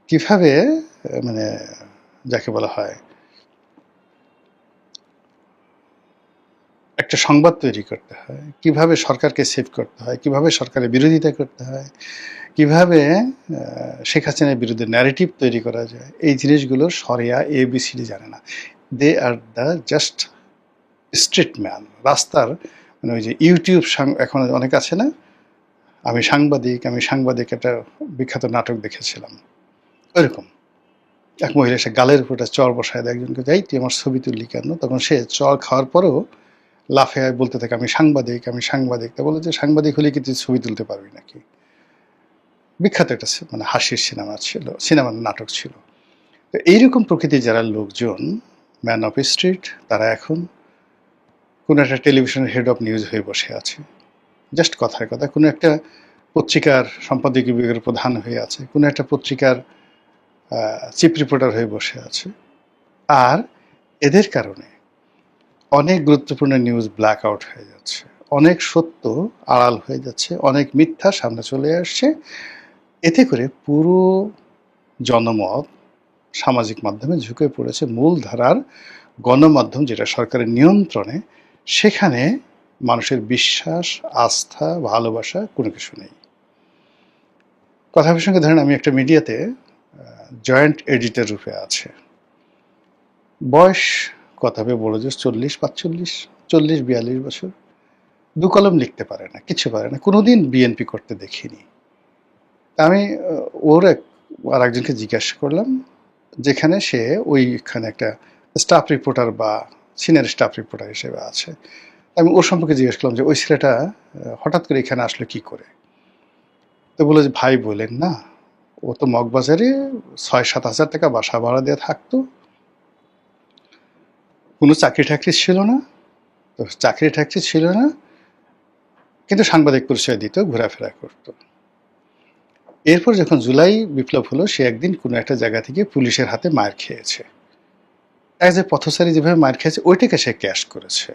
কিভাবে মানে যাকে বলা হয় একটা সংবাদ তৈরি করতে হয়, কিভাবে সরকারকে সেভ করতে হয়, কিভাবে সরকারের বিরোধিতা করতে হয়, কিভাবে শেখ হাসিনার বিরুদ্ধে ন্যারেটিভ তৈরি করা যায়, এই জিনিসগুলোর সরিয়া ABCD জানে না। They are the just street man, রাস্তার মানে ওই যে ইউটিউব এখন অনেক আছে না, আমি সাংবাদিক একটা বিখ্যাত নাটক দেখেছিলাম। ওইরকম এক মহিলা এসে গালের উপর একটা চর বসায় দেয় একজনকে, যাই তুই আমার ছবি তুললি কেন? তখন সে চর খাওয়ার পরেও লাফে বলতে থাকে আমি সাংবাদিক, আমি সাংবাদিক। তা বলে যে সাংবাদিক হলে কি তুই ছবি তুলতে পারবি নাকি? বিখ্যাত একটা মানে হাসির সিনেমা ছিল, সিনেমার নাটক ছিল। তো এইরকম প্রকৃতির যারা লোকজন, ম্যান অফ স্ট্রিট, তারা এখন কোনো একটা টেলিভিশনের হেড অফ নিউজ হয়ে বসে আছে। জাস্ট কথার কথা, কোনো একটা পত্রিকার সম্পাদকীয় বিভাগের প্রধান হয়ে আছে, কোনো একটা পত্রিকার চিফ রিপোর্টার হয়ে বসে আছে। আর এদের কারণে অনেক গুরুত্বপূর্ণ নিউজ ব্ল্যাক আউট হয়ে যাচ্ছে, অনেক সত্য আড়াল হয়ে যাচ্ছে, অনেক মিথ্যা সামনে চলে আসছে। এতে করে পুরো জনমত সামাজিক মাধ্যমে ঝুঁকে পড়েছে মূলধারার গণমাধ্যম, যেটা সরকারের নিয়ন্ত্রণে। সেখানে মানুষের বিশ্বাস, আস্থা, ভালোবাসা কোনো কিছু নেই। কথা প্রসঙ্গে ধরেন আমি একটা মিডিয়াতে জয়েন্ট এডিটর রূপে আছে, বয়স কত হবে বড় জোর 40-45, 40-42 বছর, 2 কলম লিখতে পারে না, কিছু পারে না, কোনোদিন বিএনপি করতে দেখিনি। আমি ওর আর একজনকে জিজ্ঞাসা করলাম, যেখানে সে ওইখানে একটা স্টাফ রিপোর্টার বা সিনিয়র স্টাফ রিপোর্টার হিসেবে আছে। আমি ওর সম্পর্কে জিজ্ঞেস করলাম যে ওই ছেলেটা হঠাৎ করে এখানে আসলো কি করে? তো বলে যে ভাই বলেন না, ও তো মগবাজারে 6-7 হাজার টাকা বাসা ভাড়া দিয়ে থাকতো, কোনো চাকরি টাকরি ছিল না, তো চাকরি টাকরি ছিল না কিন্তু সাংবাদিক পরিচয় দিত, ঘোরাফেরা করতো। এরপর যখন জুলাই বিপ্লব হলো, সে একদিন কোনো একটা জায়গা থেকে পুলিশের হাতে মার খেয়েছে। অ্যাজ এ পথচারী যেভাবে মার খেয়েছে, ওইটাকে সে ক্যাশ করেছে।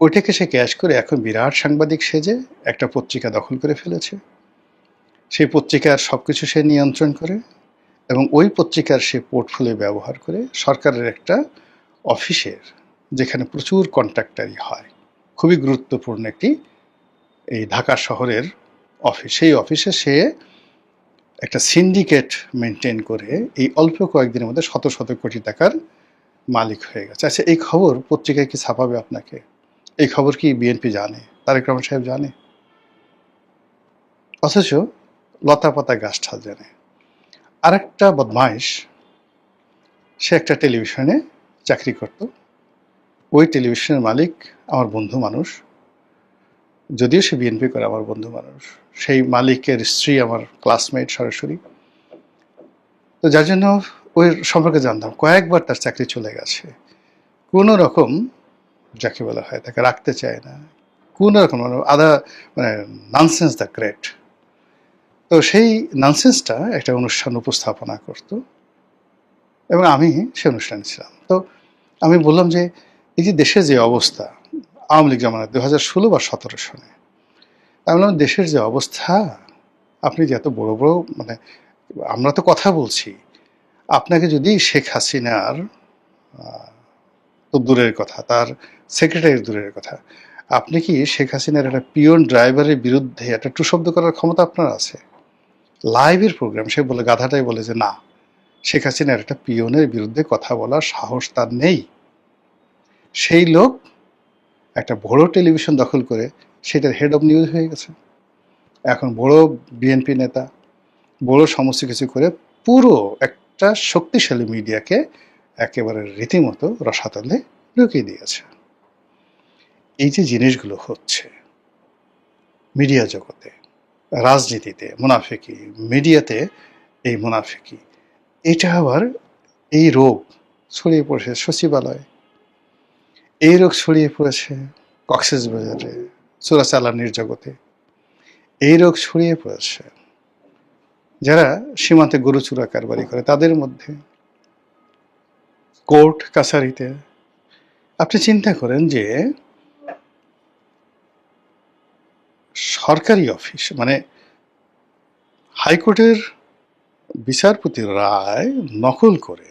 ওইটাকে সে ক্যাশ করে এখন বিরাট সাংবাদিক সেজে একটা পত্রিকা দখল করে ফেলেছে। সেই পত্রিকার সব কিছু সে নিয়ন্ত্রণ করে এবং ওই পত্রিকার সে পোর্টফোলিও ব্যবহার করে সরকারের একটা অফিসের, যেখানে প্রচুর কন্ট্রাক্টারি হয়, খুবই গুরুত্বপূর্ণ একটি এই ঢাকা শহরের অফিস, সেই অফিসে সে একটা সিন্ডিকেট মেনটেন করে এই অল্প কয়েকদিনের মধ্যে শত শত কোটি টাকার মালিক হয়ে গেছে। আচ্ছা, এই খবর পত্রিকায় কি ছাপাবে আপনাকে? এই খবর কি বিএনপি জানে? তারেক রহমান সাহেব জানে? অথচ লতা পাতা গাছ ঠাল জানে। আরেকটা বদমাইশ, সে একটা টেলিভিশনে চাকরি করত, ওই টেলিভিশনের মালিক আমার বন্ধু মানুষ, যদিও সে বিএনপি করে, আমার বন্ধু মানুষ। সেই মালিকের স্ত্রী আমার ক্লাসমেট সরাসরি, তো যার জন্য ওই সম্পর্কে জানতাম। কয়েকবার তার চাকরি চলে গেছে, কোনো রকম যাকে বলা হয় তাকে রাখতে চায় না, কোনো রকম মানে ননসেন্স দ্য গ্রেট। তো সেই ননসেন্সটা একটা অনুষ্ঠান উপস্থাপনা করত এবং আমি সে অনুষ্ঠানে ছিলাম। তো আমি বললাম যে এই যে দেশের যে অবস্থা, আওয়ামী লীগ জামানায় 2016 বা 17 সনে, আমি বললাম দেশের যে অবস্থা, আপনি যে এত বড় বড়, মানে আমরা তো কথা বলছি, আপনাকে যদি শেখ হাসিনার তো দূরের কথা, তার সেক্রেটারির দূরের কথা, আপনি কি শেখ হাসিনার একটা পিয়ন ড্রাইভারের বিরুদ্ধে একটা টু শব্দ করার ক্ষমতা আপনার আছে? লাইভের প্রোগ্রাম, সে বলে, গাধাটাই বলে যে না, শেখ হাসিনার একটা পিয়নের বিরুদ্ধে কথা বলার সাহস তার নেই। সেই লোক একটা বড় টেলিভিশন দখল করে সেটার হেড অফ নিউজ হয়ে গেছে। এখন বড় বিএনপি নেতা, বড় সমস্ত কিছু করে পুরো একটা শক্তিশালী মিডিয়াকে একেবারে রীতিমতো রসাতলে ঢুকিয়ে দিয়েছে। এই যে জিনিসগুলো হচ্ছে মিডিয়া জগতে, রাজনীতিতে মুনাফিকি, মিডিয়াতে এই মুনাফিকি, এটা আবার এই রোগ ছড়িয়ে পড়েছে সচিবালয়, এই রোগ ছড়িয়ে পড়েছে কক্সবাজারে চোরাচালানির জগতে, এই রোগ ছড়িয়ে পড়েছে যারা সীমান্তে গরু চোরা কারবারি করে তাদের মধ্যে, কোর্ট কাছারিতে। আপনি চিন্তা করেন যে সরকারি অফিস, মানে হাইকোর্টের বিচারপতির রায় নকল করে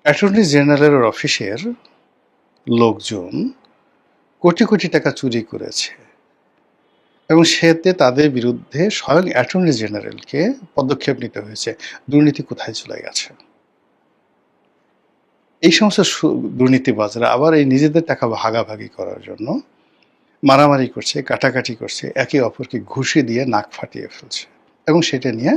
অ্যাটর্নি জেনারেলের অফিসের লোকজন কোটি কোটি টাকা চুরি করেছে এবং সেতে তাদের বিরুদ্ধে স্বয়ং অ্যাটর্নি জেনারেলকে পদক্ষেপ নিতে হয়েছে। দুর্নীতি কোথায় চলে গেছে? এই সমস্ত দুর্নীতিবাজরা আবার এই নিজেদের টাকা ভাগাভাগি করার জন্য মারামারি করছে, কাটাকাটি করছে, একে অপরকে ঘুষি দিয়ে নাক ফাটিয়ে ফেলছে এবং সেটা নিয়ে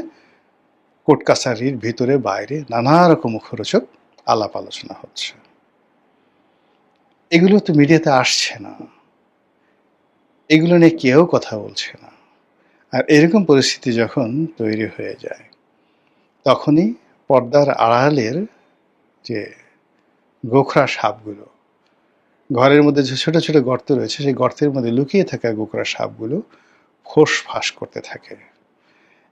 কোর্ট কাছারির ভিতরে বাইরে নানা রকম মুখরোচক আলাপ আলোচনা হচ্ছে। এগুলো তো মিডিয়াতে আসছে না, এগুলো নিয়ে কেউ কথা বলছে না। আর এরকম পরিস্থিতি যখন তৈরি হয়ে যায়, তখনই পর্দার আড়ালের যে গোখরা সাপগুলো, ঘরের মধ্যে যে ছোট ছোট গর্ত রয়েছে, সেই গর্তের মধ্যে লুকিয়ে থাকা গোখরা সাপগুলো ফোঁস ফাঁস করতে থাকে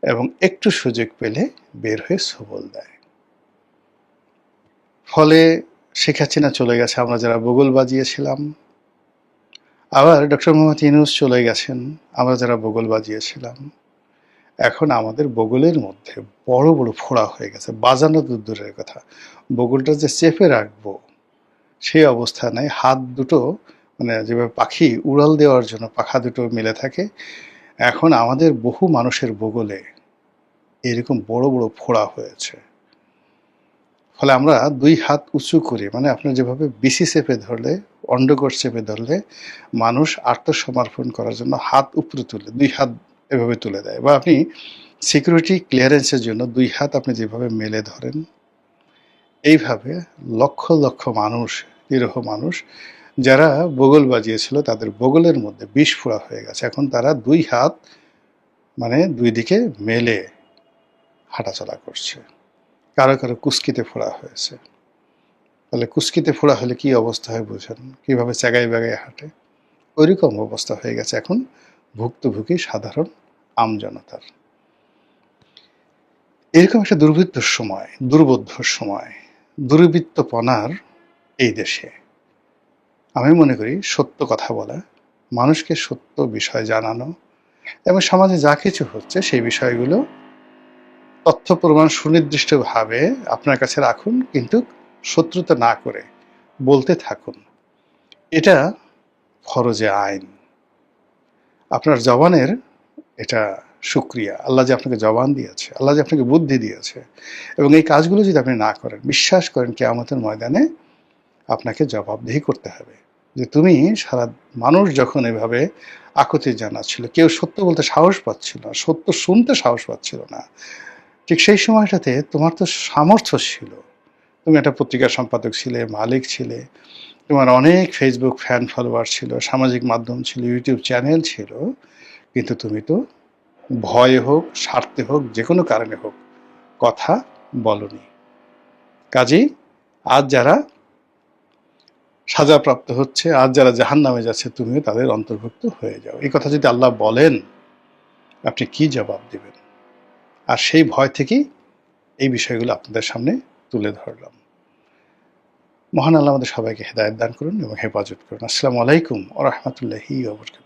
এবং একটু সুযোগ পেলে বের হয়ে সবল দেয়। ফলে শেখ হাসিনা চলে গেছে, আমরা যারা বগল বাজিয়েছিলাম। আবার ডক্টর মোহাম্মদ ইউনূস চলে গেছেন, আমরা যারা বগল বাজিয়েছিলাম। এখন আমাদের বগলের মধ্যে বড় বড় ফোড়া হয়ে গেছে, বাজানো তো দূরের কথা, বগলটা যে চেপে রাখবো সেই অবস্থা নাই। হাত দুটো মানে যেভাবে পাখি উড়াল দেওয়ার জন্য পাখা দুটো মিলে থাকে, এখন আমাদের বহু মানুষের বগলে এরকম বড় বড় ফোড়া হয়েছে। ফলে আমরা দুই হাত উঁচু করি, মানে আপনার যেভাবে বিসি চেপে ধরলে, অন্ডকোষ চেপে ধরলে মানুষ আত্মসমর্পণ করার জন্য হাত উপরে তুলে, দুই হাত এভাবে তুলে দেয়, বা আপনি সিকিউরিটি ক্লিয়ারেন্সের জন্য দুই হাত আপনি যেভাবে মেলে ধরেন, এইভাবে লক্ষ লক্ষ মানুষ, নিরীহ মানুষ যারা বগল বাজিয়েছিল, তাদের বগলের মধ্যে বিষ ফোড়া হয়ে গেছে। এখন তারা দুই হাত মানে দুই দিকে মেলে হাঁটাচলা করছে। কারো কারো কুস্কিতে ফোড়া হয়েছে। তাহলে কুস্কিতে ফোড়া হলে কি অবস্থা হয় বুঝেন, কিভাবে চ্যাগাই ব্যাগায় হাঁটে। ওইরকম অবস্থা হয়ে গেছে এখন ভুক্তভোগী সাধারণ আমজনতার। এরকম একটা দুর্বৃত্তর সময়, দুর্বোধ্য সময়, দুর্বৃত্তপনার এই দেশে আমি মনে করি সত্য কথা বলা, মানুষকে সত্য বিষয় জানানো এবং সমাজে যা কিছু হচ্ছে সেই বিষয়গুলো তথ্য প্রমাণ সুনির্দিষ্টভাবে আপনার কাছে রাখুন, কিন্তু শত্রুতা না করে বলতে থাকুন। এটা ফরজে আইন। আপনার জবানের এটা শুকরিয়া, আল্লাহ যে আপনাকে জবান দিয়েছে, আল্লাহ যে আপনাকে বুদ্ধি দিয়েছে, এবং এই কাজগুলো যদি আপনি না করেন, বিশ্বাস করেন কিয়ামতের ময়দানে আপনাকে জবাবদিহি করতে হবে। যে তুমি সারা মানুষ যখন এভাবে আকুতি জানাচ্ছিল, কেউ সত্য বলতে সাহস পাচ্ছিল না, সত্য শুনতে সাহস পাচ্ছিল না, ঠিক সেই সময়টাতে তোমার তো সামর্থ্য ছিল, তুমি একটা পত্রিকার সম্পাদক ছিলে, মালিক ছিলে, তোমার অনেক ফেসবুক ফ্যান ফলোয়ার ছিল, সামাজিক মাধ্যম ছিল, ইউটিউব চ্যানেল ছিল, কিন্তু তুমি তো ভয়ে হোক, স্বার্থে হোক, যে কোনো কারণে হোক কথা বলনি। কাজেই আজ যারা সাজাপ্রাপ্ত হচ্ছে, আজ যারা জাহান্নামে যাচ্ছে, তুমিও তাদের অন্তর্ভুক্ত হয়ে যাও। এই কথা যদি আল্লাহ বলেন, আপনি কি জবাব দিবেন? আর সেই ভয় থেকেই এই বিষয়গুলো আপনাদের সামনে তুলে ধরলাম। মহান আল্লাহ আমাদের সবাইকে হেদায়েত দান করুন এবং হেফাজত করুন। আসসালামু আলাইকুম ওয়া রাহমাতুল্লাহি ওয়া বারাকাতুহু।